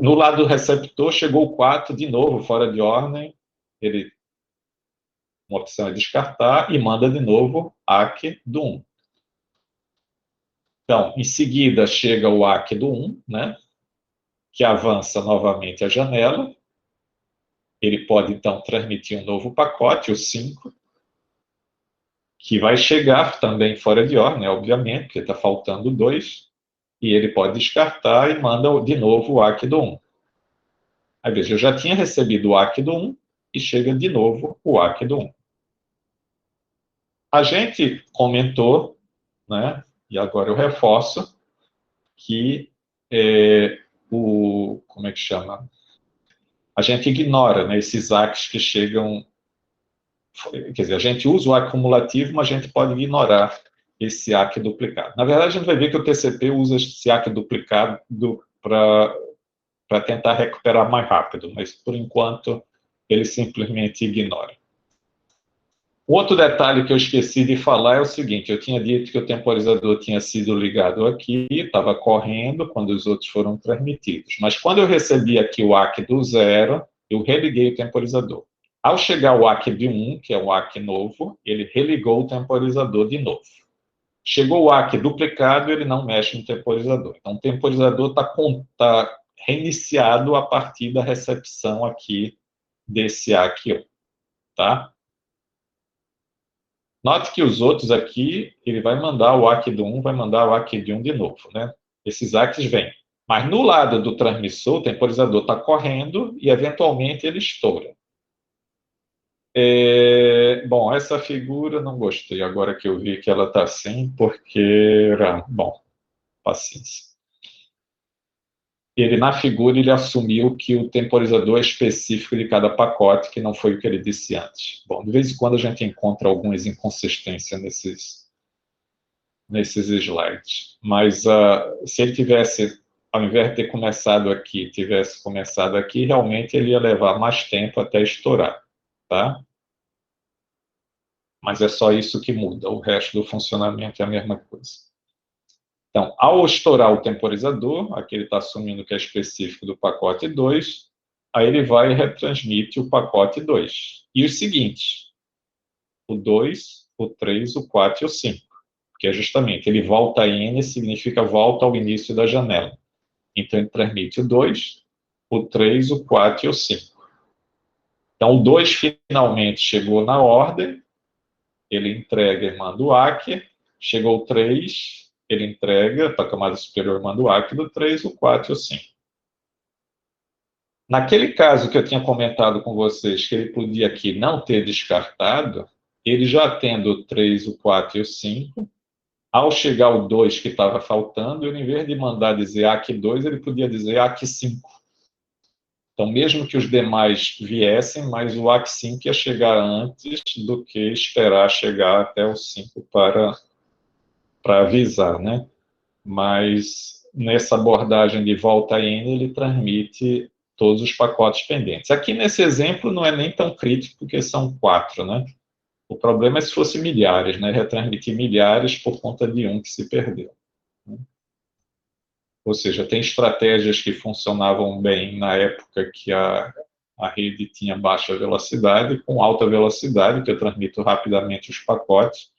[SPEAKER 1] No lado do receptor chegou o 4 de novo, fora de ordem, uma opção é descartar e manda de novo ACK do 1. Então, em seguida chega o ACK do 1, né? Que avança novamente a janela. Ele pode, então, transmitir um novo pacote, o 5, que vai chegar também fora de ordem, né, obviamente, porque está faltando 2, e ele pode descartar e manda de novo o ACK do 1. Aí, veja, eu já tinha recebido o ACK do 1 e chega de novo o ACK do 1. A gente comentou, né, e agora eu reforço, que como é que chama? A gente ignora, né, esses ACKs que chegam... Quer dizer, a gente usa o ACK cumulativo, mas a gente pode ignorar esse ACK duplicado. Na verdade, a gente vai ver que o TCP usa esse ACK duplicado para tentar recuperar mais rápido, mas, por enquanto, ele simplesmente ignora. Outro detalhe que eu esqueci de falar é o seguinte: eu tinha dito que o temporizador tinha sido ligado aqui, estava correndo quando os outros foram transmitidos. Mas quando eu recebi aqui o ACK do zero, eu religuei o temporizador. Ao chegar o ACK de 1, que é um ACK novo, ele religou o temporizador de novo. Chegou o ACK duplicado, ele não mexe no temporizador. Então, o temporizador está reiniciado a partir da recepção aqui desse ACK 1, tá? Note que os outros aqui, ele vai mandar o ACK do 1, vai mandar o ACK de 1 de novo, né? Esses ACKs vêm. Mas no lado do transmissor, o temporizador está correndo e, eventualmente, ele estoura. Bom, essa figura não gostei, agora que eu vi que ela está assim, porque... Bom, paciência. Na figura, ele assumiu que o temporizador é específico de cada pacote, que não foi o que ele disse antes. Bom, de vez em quando a gente encontra algumas inconsistências nesses slides. Mas se ele tivesse, ao invés de ter começado aqui, tivesse começado aqui, realmente ele ia levar mais tempo até estourar, tá? Mas é só isso que muda, o resto do funcionamento é a mesma coisa. Então, ao estourar o temporizador, aqui ele está assumindo que é específico do pacote 2, aí ele vai e retransmite o pacote 2. E os seguintes, o 2, o 3, o 4 e o 5, que é justamente, ele volta a N, significa volta ao início da janela. Então, ele transmite o 2, o 3, o 4 e o 5. Então, o 2 finalmente chegou na ordem, ele entrega e manda o ACK, chegou o 3, ele entrega para a camada superior, manda o ACK do 3, o 4 e o 5. Naquele caso que eu tinha comentado com vocês, que ele podia aqui não ter descartado, ele já tendo o 3, o 4 e o 5, ao chegar o 2 que estava faltando, ele, em vez de mandar dizer ACK 2, ele podia dizer ACK 5. Então, mesmo que os demais viessem, mas o ACK 5 ia chegar antes do que esperar chegar até o 5 para avisar, né? Mas nessa abordagem de volta N, ele transmite todos os pacotes pendentes. Aqui nesse exemplo não é nem tão crítico, porque são 4, né? O problema é se fosse milhares, né? Retransmitir milhares por conta de um que se perdeu, né? Ou seja, tem estratégias que funcionavam bem na época que a rede tinha baixa velocidade, com alta velocidade, que eu transmito rapidamente os pacotes.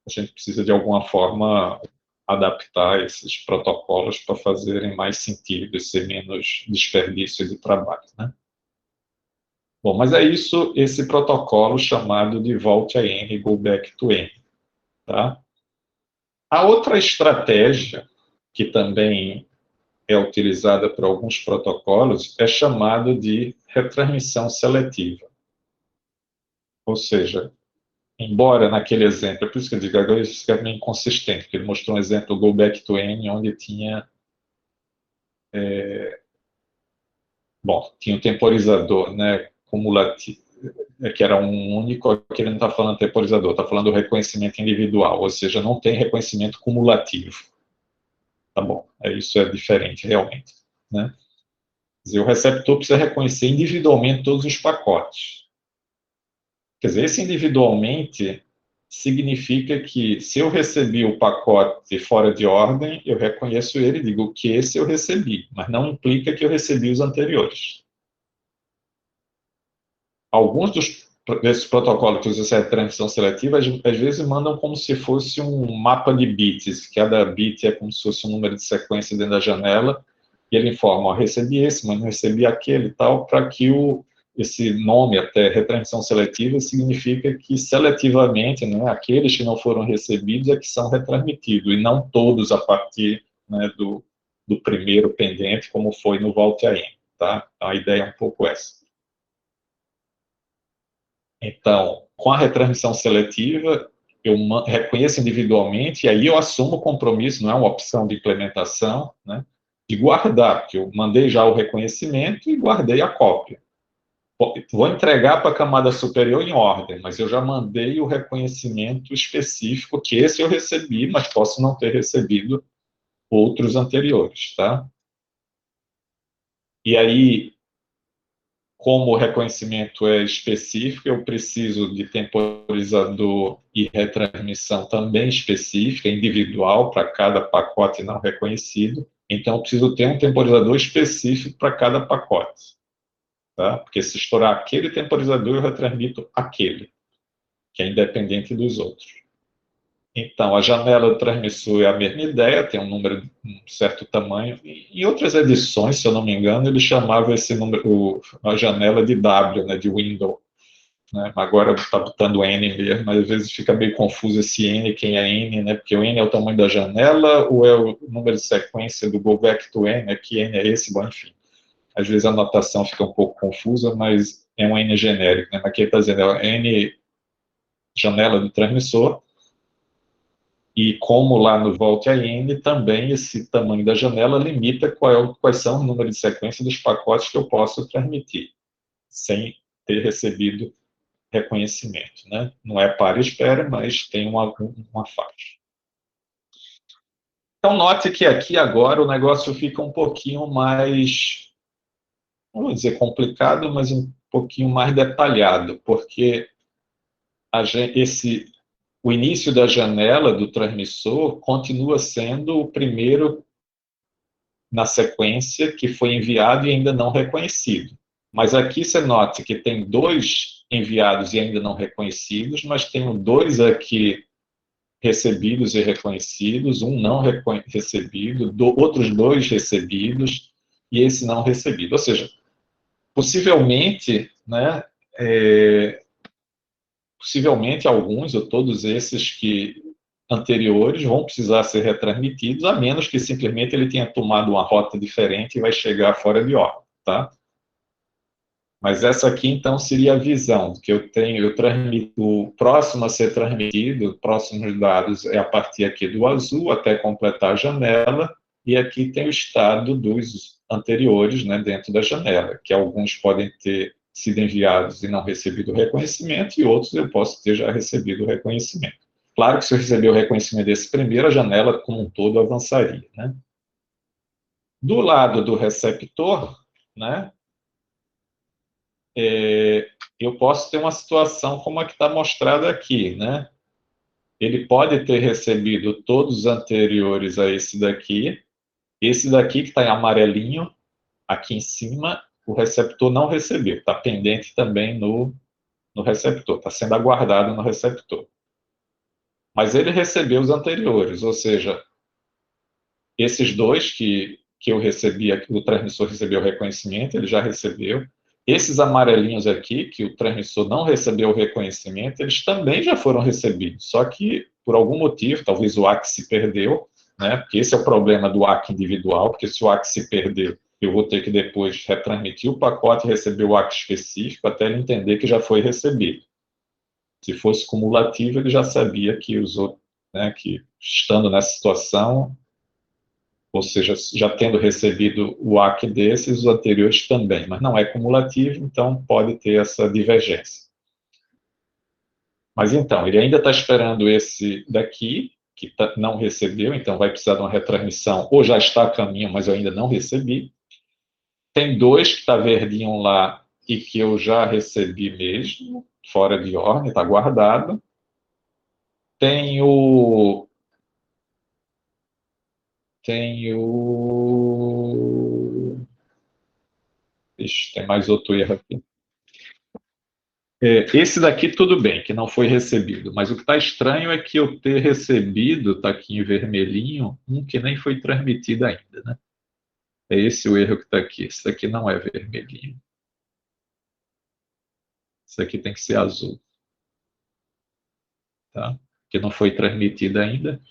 [SPEAKER 1] A gente precisa, de alguma forma, adaptar esses protocolos para fazerem mais sentido e ser menos desperdício de trabalho, né? Bom, mas é isso, esse protocolo chamado de Volte a N, Go Back to N, tá? A outra estratégia, que também é utilizada por alguns protocolos, é chamado de retransmissão seletiva. Ou seja, embora naquele exemplo, é por isso que eu digo, agora isso é meio inconsistente, porque ele mostrou um exemplo Go Back to N, onde tinha Bom, tinha um temporizador, né, cumulativo, que era um único, aqui ele não está falando temporizador, está falando do reconhecimento individual, ou seja, não tem reconhecimento cumulativo. Tá bom, isso é diferente, realmente. Né? Quer dizer, o receptor precisa reconhecer individualmente todos os pacotes. Quer dizer, esse individualmente significa que se eu recebi o pacote fora de ordem, eu reconheço ele e digo que esse eu recebi, mas não implica que eu recebi os anteriores. Alguns desses protocolos que usam essa transmissão seletiva, às vezes mandam como se fosse um mapa de bits, cada bit é como se fosse um número de sequência dentro da janela, e ele informa, ó, recebi esse, mas não recebi aquele e tal, para que esse nome até retransmissão seletiva significa que seletivamente, né, aqueles que não foram recebidos é que são retransmitidos, e não todos a partir, né, do primeiro pendente, como foi no Volte AM, tá? A ideia é um pouco essa. Então, com a retransmissão seletiva, eu reconheço individualmente, e aí eu assumo o compromisso, não é uma opção de implementação, né, de guardar, porque eu mandei já o reconhecimento e guardei a cópia. Vou entregar para a camada superior em ordem, mas eu já mandei o reconhecimento específico, que esse eu recebi, mas posso não ter recebido outros anteriores, tá? E aí, como o reconhecimento é específico, eu preciso de temporizador e retransmissão também específica, individual, para cada pacote não reconhecido. Então, eu preciso ter um temporizador específico para cada pacote. Tá? Porque se estourar aquele temporizador, eu retransmito aquele, que é independente dos outros. Então, a janela do transmissor é a mesma ideia, tem um número, um certo tamanho. Em outras edições, se eu não me engano, ele chamava esse número, a janela de W, né, de window. Né? Agora está botando N mesmo, mas às vezes fica meio confuso esse N, quem é N, né? Porque o N é o tamanho da janela ou é o número de sequência do go back to N, né? Que N é esse, bom, enfim. Às vezes a notação fica um pouco confusa, mas é um N genérico, né? Aqui ele está dizendo é N janela do transmissor, e como lá no Volte AM, também esse tamanho da janela limita quais são os números de sequência dos pacotes que eu posso transmitir, sem ter recebido reconhecimento. Né? Não é para espera, mas tem uma faixa. Então, note que aqui agora o negócio fica um pouquinho mais, não vou dizer complicado, mas um pouquinho mais detalhado, porque o início da janela do transmissor continua sendo o primeiro na sequência que foi enviado e ainda não reconhecido. Mas aqui você nota que tem dois enviados e ainda não reconhecidos, mas tem dois aqui recebidos e reconhecidos, um não recebido, outros dois recebidos e esse não recebido. Ou seja, possivelmente, né, possivelmente alguns ou todos esses que anteriores vão precisar ser retransmitidos, a menos que simplesmente ele tenha tomado uma rota diferente e vai chegar fora de ordem, tá? Mas essa aqui, então, seria a visão que eu tenho, eu transmito, o próximo a ser transmitido, próximos dados é a partir aqui do azul até completar a janela, e aqui tem o estado dos anteriores, né, dentro da janela, que alguns podem ter sido enviados e não recebido o reconhecimento, e outros eu posso ter já recebido o reconhecimento. Claro que se eu receber o reconhecimento desse primeiro, a janela como um todo avançaria, né? Do lado do receptor, né, eu posso ter uma situação como a que está mostrada aqui, né? Ele pode ter recebido todos os anteriores a esse daqui que está em amarelinho, aqui em cima, o receptor não recebeu, está pendente também no receptor, está sendo aguardado no receptor. Mas ele recebeu os anteriores, ou seja, esses dois que eu recebi, o transmissor recebeu o reconhecimento, ele já recebeu. Esses amarelinhos aqui, que o transmissor não recebeu o reconhecimento, eles também já foram recebidos, só que por algum motivo, talvez o ACK se perdeu, né? Porque esse é o problema do ACK individual, porque se o ACK se perder, eu vou ter que depois retransmitir o pacote e receber o ACK específico até ele entender que já foi recebido. Se fosse cumulativo, ele já sabia que usou, né, que estando nessa situação, ou seja, já tendo recebido o ACK desses, os anteriores também, mas não é cumulativo, então pode ter essa divergência. Mas então, ele ainda está esperando esse daqui, que não recebeu, então vai precisar de uma retransmissão, ou já está a caminho, mas eu ainda não recebi. Tem dois que está verdinho lá e que eu já recebi mesmo, fora de ordem, está guardado. Tem o... Tem o... Ixi, tem mais outro erro aqui. Esse daqui tudo bem, que não foi recebido, mas o que está estranho é que eu ter recebido, está aqui em vermelhinho, um que nem foi transmitido ainda, né? É esse o erro que está aqui. Esse daqui não é vermelhinho. Esse aqui tem que ser azul, tá? Que não foi transmitido ainda.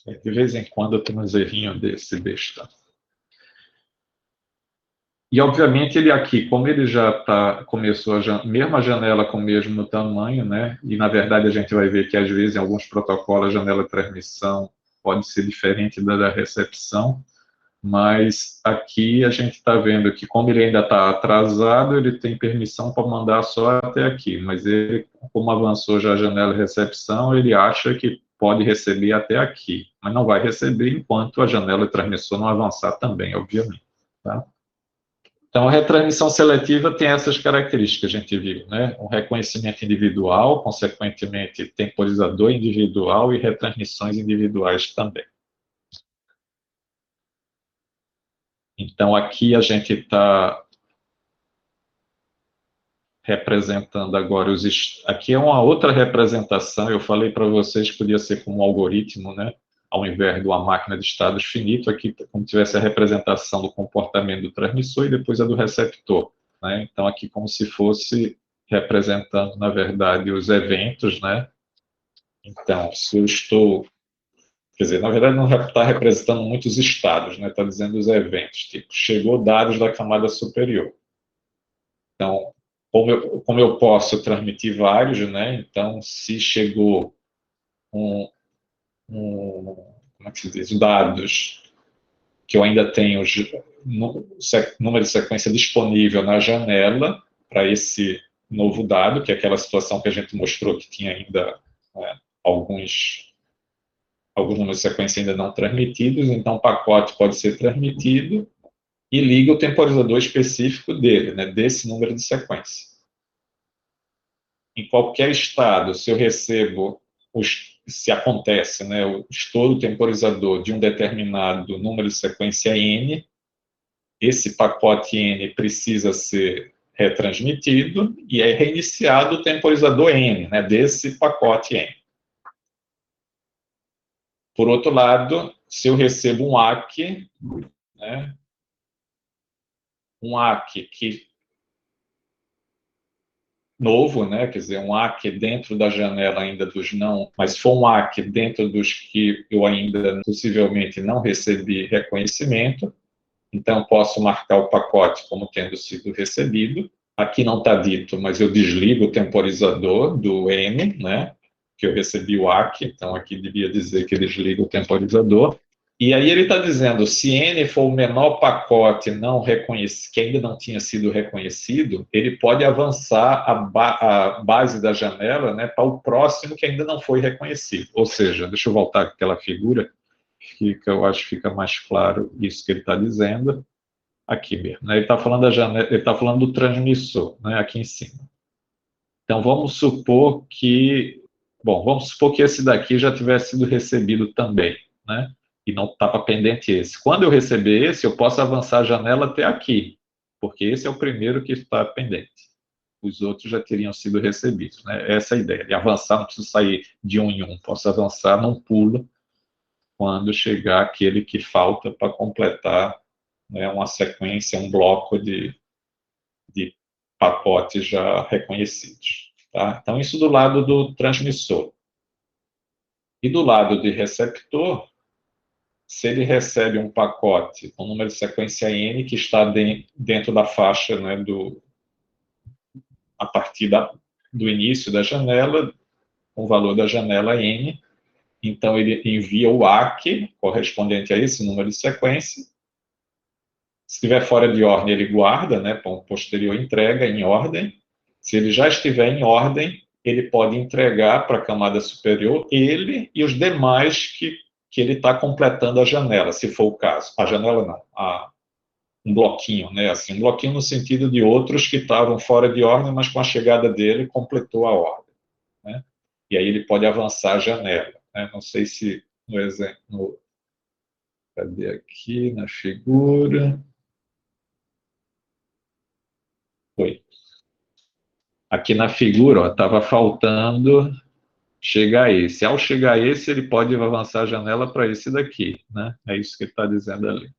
[SPEAKER 1] De vez em quando eu tenho uns errinhos desse besta. E, obviamente, ele aqui, como ele já começou a mesma janela com o mesmo tamanho, né? E, na verdade, a gente vai ver que, às vezes, em alguns protocolos, a janela de transmissão pode ser diferente da recepção, mas aqui a gente está vendo que, como ele ainda está atrasado, ele tem permissão para mandar só até aqui, mas ele, como avançou já a janela de recepção, ele acha que pode receber até aqui, mas não vai receber enquanto a janela de transmissão não avançar também, obviamente, tá? Então, a retransmissão seletiva tem essas características que a gente viu, né? Um reconhecimento individual, consequentemente, temporizador individual e retransmissões individuais também. Então, aqui a gente está representando agora os... Aqui é uma outra representação, eu falei para vocês que podia ser como um algoritmo, né? Ao invés de uma máquina de estados finito, aqui como tivesse a representação do comportamento do transmissor e depois a do receptor, né? Então, aqui como se fosse representando, na verdade, os eventos, né? Então, se eu estou... Quer dizer, na verdade, não está representando muitos estados, né? Está dizendo os eventos, tipo, chegou dados da camada superior. Então, como eu posso transmitir vários, né? Então, se chegou como é que se diz, dados que eu ainda tenho número de sequência disponível na janela para esse novo dado, que é aquela situação que a gente mostrou que tinha ainda, né, alguns números de sequência ainda não transmitidos, então o pacote pode ser transmitido e liga o temporizador específico dele, né, desse número de sequência. Em qualquer estado, se eu recebo, se acontece, né, o estouro temporizador de um determinado número de sequência N, esse pacote N precisa ser retransmitido e é reiniciado o temporizador N, né, desse pacote N. Por outro lado, se eu recebo um ACK, né, um ACK que novo, né? Quer dizer, um ACK dentro da janela ainda dos não, mas foi um ACK dentro dos que eu ainda possivelmente não recebi reconhecimento, então posso marcar o pacote como tendo sido recebido. Aqui não está dito, mas eu desligo o temporizador do N, né? Que eu recebi o ACK, então aqui devia dizer que desliga o temporizador. E aí ele está dizendo, se N for o menor pacote não reconhecido, que ainda não tinha sido reconhecido, ele pode avançar a base da janela, né, para o próximo que ainda não foi reconhecido. Ou seja, deixa eu voltar com aquela figura, eu acho que fica mais claro isso que ele está dizendo. Aqui mesmo, né, ele está falando da janela, ele está falando do transmissor, né, aqui em cima. Então vamos supor que, bom, vamos supor que esse daqui já tivesse sido recebido também, né? E não estava pendente esse. Quando eu receber esse, eu posso avançar a janela até aqui, porque esse é o primeiro que está pendente. Os outros já teriam sido recebidos, né? Essa é a ideia, de avançar, não preciso sair de um em um, posso avançar num pulo quando chegar aquele que falta para completar, né, uma sequência, um bloco de pacotes já reconhecidos. Tá? Então, isso do lado do transmissor. E do lado de receptor, se ele recebe um pacote com número de sequência N que está dentro da faixa, né, a partir do início da janela, o valor da janela N. Então, ele envia o ACK correspondente a esse número de sequência. Se estiver fora de ordem, ele guarda, né, para um posterior entrega em ordem. Se ele já estiver em ordem, ele pode entregar para a camada superior ele e os demais que ele está completando a janela, se for o caso. A janela não, um bloquinho, né? Assim, um bloquinho no sentido de outros que estavam fora de ordem, mas com a chegada dele completou a ordem, né? E aí ele pode avançar a janela, né? Não sei se no exemplo, cadê aqui na figura? Foi. Aqui na figura, estava faltando chegar a esse. Ao chegar a esse, ele pode avançar a janela para esse daqui, né? É isso que ele está dizendo ali.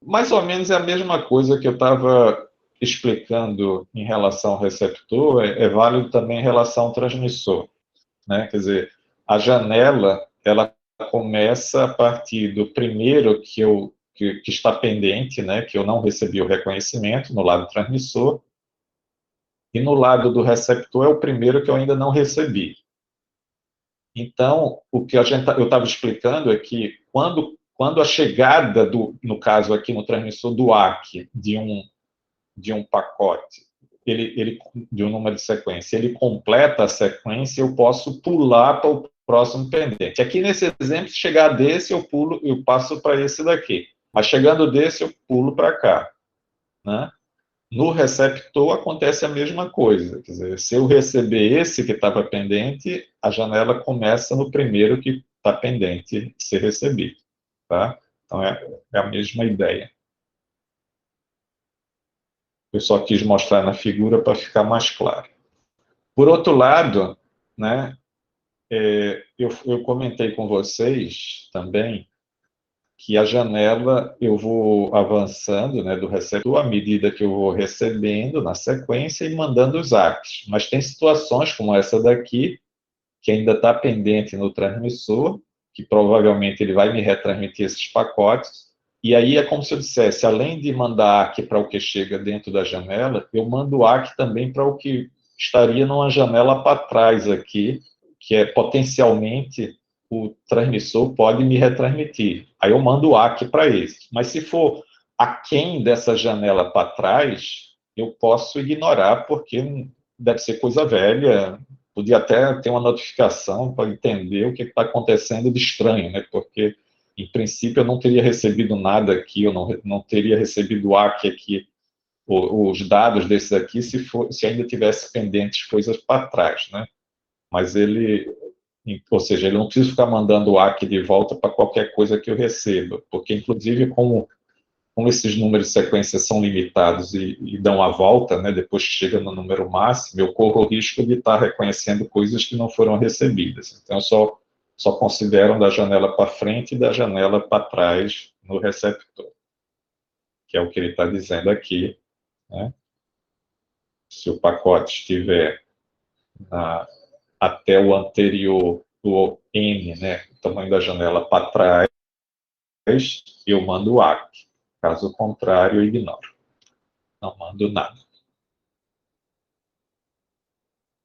[SPEAKER 1] Mais ou menos é a mesma coisa que eu estava explicando em relação ao receptor, é válido também em relação ao transmissor, né? Quer dizer, a janela, ela começa a partir do primeiro que está pendente, né? Que eu não recebi o reconhecimento no lado transmissor, e no lado do receptor é o primeiro que eu ainda não recebi. Então, o que eu estava explicando é que quando a chegada, no caso aqui no transmissor do ACK, de um pacote, de um número de sequência, ele completa a sequência, eu posso pular para o próximo pendente. Aqui nesse exemplo, se chegar desse, eu passo para esse daqui. Mas chegando desse, eu pulo para cá, né? No receptor acontece a mesma coisa, quer dizer, se eu receber esse que estava pendente, a janela começa no primeiro que está pendente de ser recebido, tá? Então é a mesma ideia. Eu só quis mostrar na figura para ficar mais claro. Por outro lado, né, eu comentei com vocês também que a janela eu vou avançando, né, do receptor à medida que eu vou recebendo na sequência e mandando os ACKs. Mas tem situações como essa daqui, que ainda está pendente no transmissor, que provavelmente ele vai me retransmitir esses pacotes, e aí é como se eu dissesse, além de mandar ACK para o que chega dentro da janela, eu mando ACK também para o que estaria numa janela para trás aqui, que é potencialmente o transmissor pode me retransmitir. Aí eu mando o ACK para esse. Mas se for aquém dessa janela para trás, eu posso ignorar, porque deve ser coisa velha, podia até ter uma notificação para entender o que está acontecendo de estranho, né? Porque, em princípio, eu não teria recebido nada aqui, eu não teria recebido o ACK aqui, os dados desses aqui, se ainda tivesse pendentes coisas para trás, né? Mas ou seja, ele não precisa ficar mandando o ACK de volta para qualquer coisa que eu receba, porque, inclusive, como esses números de sequência são limitados e dão a volta, né, depois que chega no número máximo, eu corro o risco de estar reconhecendo coisas que não foram recebidas. Então, eu só considero da janela para frente e da janela para trás no receptor, que é o que ele está dizendo aqui, né? Se o pacote estiver até o anterior do N, né, o tamanho da janela para trás, eu mando o ACK. Caso contrário, eu ignoro. Não mando nada.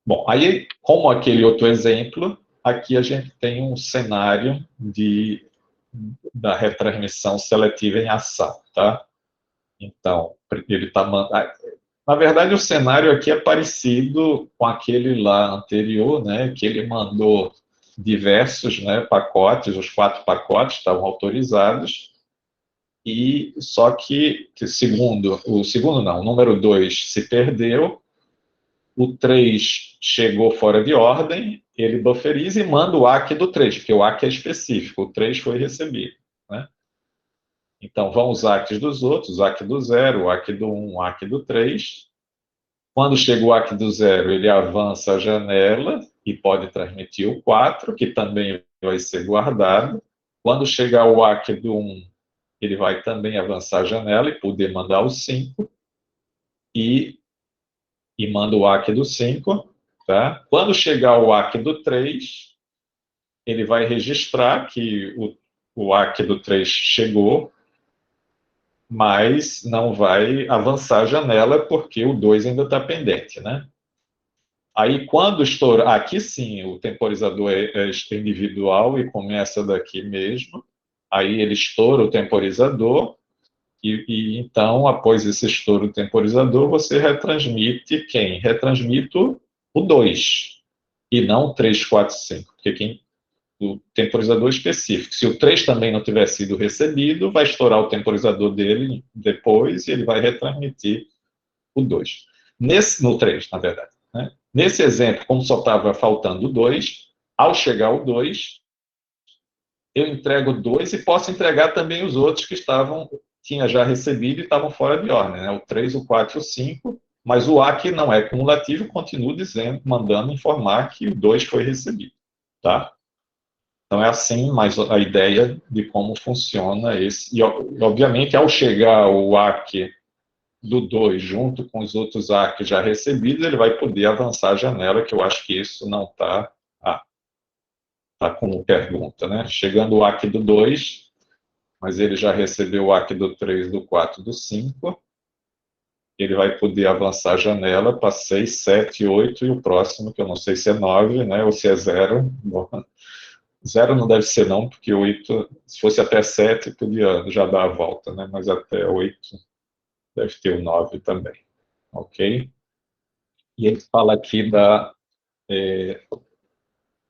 [SPEAKER 1] Bom, aí, como aquele outro exemplo, aqui a gente tem um cenário da retransmissão seletiva em ação, tá? Então, ele está na verdade, o cenário aqui é parecido com aquele lá anterior, né, que ele mandou diversos, né, pacotes, os 4 pacotes estavam autorizados, e só que o número 2 se perdeu, o 3 chegou fora de ordem, ele bufferiza e manda o ACK do 3, porque o ACK é específico, o 3 foi recebido, né? Então, vão os ACKs dos outros, o ACK do 0, o ACK do 1, o ACK do 3. Quando chega o ACK do 0, ele avança a janela e pode transmitir o 4, que também vai ser guardado. Quando chegar o ACK do 1, ele vai também avançar a janela e poder mandar o 5. E manda o ACK do 5. Tá? Quando chegar o ACK do 3, ele vai registrar que o ACK do 3 chegou, mas não vai avançar a janela porque o 2 ainda está pendente, né? Aí, quando estoura, aqui sim, o temporizador é individual e começa daqui mesmo. Aí ele estoura o temporizador e então, após esse estouro do temporizador, você retransmite quem? Retransmito o 2 e não o 3, 4, 5, porque o temporizador específico. Se o 3 também não tiver sido recebido, vai estourar o temporizador dele depois e ele vai retransmitir o 2. No 3, na verdade. Né? Nesse exemplo, como só estava faltando o 2, ao chegar o 2, eu entrego o 2 e posso entregar também os outros que tinha já recebido e estavam fora de ordem, né? O 3, o 4 e o 5, mas o A que não é cumulativo continua dizendo, mandando informar que o 2 foi recebido, tá? Então é assim, mas a ideia de como funciona esse. E, obviamente, ao chegar o AQ do 2 junto com os outros AQ já recebidos, ele vai poder avançar a janela, que eu acho que isso não está como pergunta, né? Chegando o AQ do 2, mas ele já recebeu o AQ do 3, do 4, do 5, ele vai poder avançar a janela para 6, 7, 8 e o próximo, que eu não sei se é 9, né, ou se é 0. Bom, 0 não deve ser não, porque 8, se fosse até 7, podia já dar a volta, né, mas até 8 deve ter o 9 também, ok? E ele fala aqui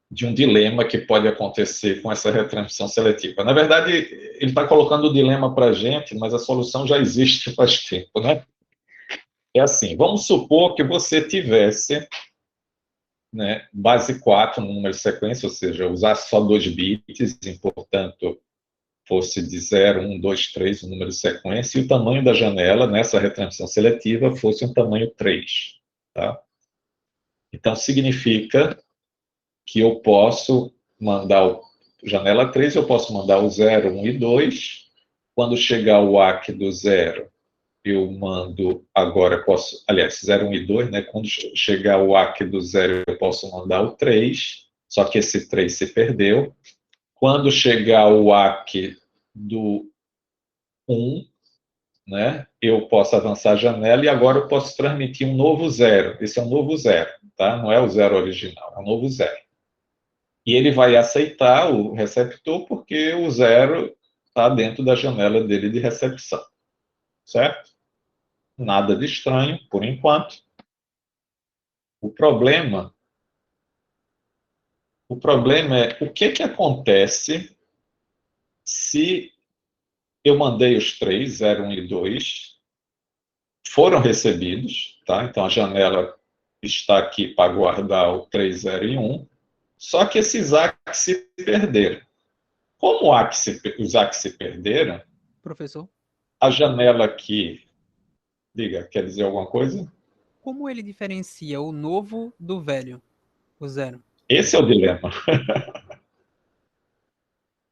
[SPEAKER 1] de um dilema que pode acontecer com essa retransmissão seletiva. Na verdade, ele está colocando o dilema para a gente, mas a solução já existe faz tempo, né? É assim, vamos supor que você tivesse, né, base 4 no número de sequência, ou seja, usasse só 2 bits, e, portanto, fosse de 0, 1, 2, 3 o número de sequência, e o tamanho da janela nessa retransmissão seletiva fosse um tamanho 3. Tá? Então, significa que eu posso mandar o janela 3, eu posso mandar o 0, 1 e 2. Quando chegar o AQ do 0, eu mando, agora posso, aliás, 0, 1 e 2, né? Quando chegar o AQ do 0, eu posso mandar o 3, só que esse 3 se perdeu. Quando chegar o AQ do 1, né, eu posso avançar a janela e agora eu posso transmitir um novo 0. Esse é um novo 0, tá? Não é o 0 original, é um novo 0. E ele vai aceitar o receptor porque o 0 está dentro da janela dele de recepção, certo? Nada de estranho, por enquanto. O problema, o problema é o que acontece se eu mandei os 3, 0, 1 e 2, foram recebidos, tá? Então a janela está aqui para guardar o 3, 0 e 1, só que esses ACs se perderam. Como os ACs se perderam,
[SPEAKER 2] Professor,
[SPEAKER 1] a janela aqui, diga, quer dizer alguma coisa?
[SPEAKER 2] como ele diferencia o novo do velho, o 0?
[SPEAKER 1] Esse é o dilema.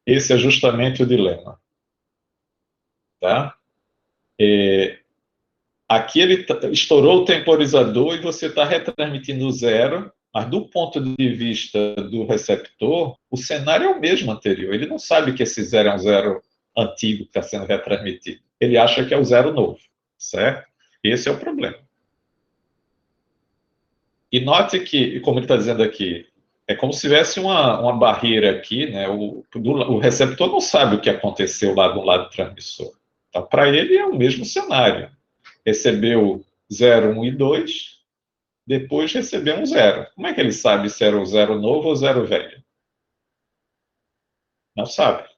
[SPEAKER 1] Esse é justamente o dilema. Tá? Aqui ele estourou o temporizador e você está retransmitindo o 0, mas do ponto de vista do receptor, o cenário é o mesmo anterior. Ele não sabe que esse 0 é um 0 antigo que está sendo retransmitido. Ele acha que é o 0 novo, certo? Esse é o problema. E note que, como ele está dizendo aqui, é como se tivesse uma barreira aqui, né? O receptor não sabe o que aconteceu lá do lado do transmissor. Então, para ele é o mesmo cenário. Recebeu 0, 1 e 2, depois recebeu um 0. Como é que ele sabe se era o 0 novo ou 0 velho? Não sabe.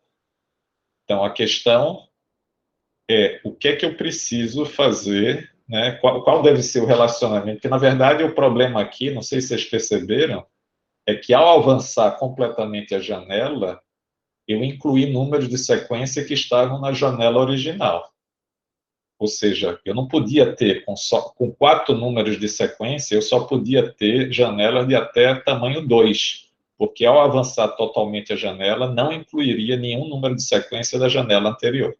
[SPEAKER 1] Então, a questão é o que é que eu preciso fazer, né? Qual deve ser o relacionamento? Porque, na verdade, o problema aqui, não sei se vocês perceberam, é que ao avançar completamente a janela, eu incluí números de sequência que estavam na janela original. Ou seja, eu não podia ter, com 4 números de sequência, eu só podia ter janelas de até tamanho 2, porque ao avançar totalmente a janela, não incluiria nenhum número de sequência da janela anterior.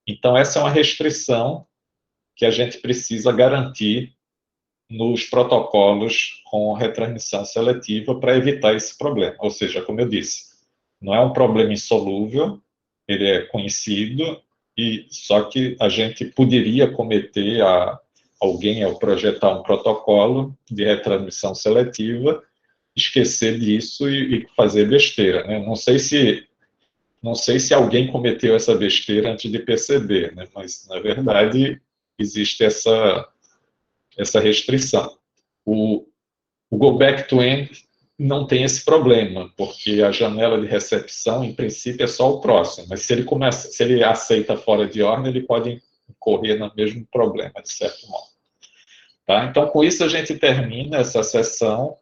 [SPEAKER 1] Então, essa é uma restrição que a gente precisa garantir nos protocolos com retransmissão seletiva para evitar esse problema. Ou seja, como eu disse, não é um problema insolúvel, ele é conhecido, e só que a gente poderia cometer alguém, ao projetar um protocolo de retransmissão seletiva, esquecer disso e fazer besteira, né? Não sei se alguém cometeu essa besteira antes de perceber, né? Mas, na verdade, existe essa restrição. O go back to end não tem esse problema, porque a janela de recepção, em princípio, é só o próximo, mas se ele aceita fora de ordem, ele pode incorrer no mesmo problema, de certo modo. Tá? Então, com isso, a gente termina essa sessão.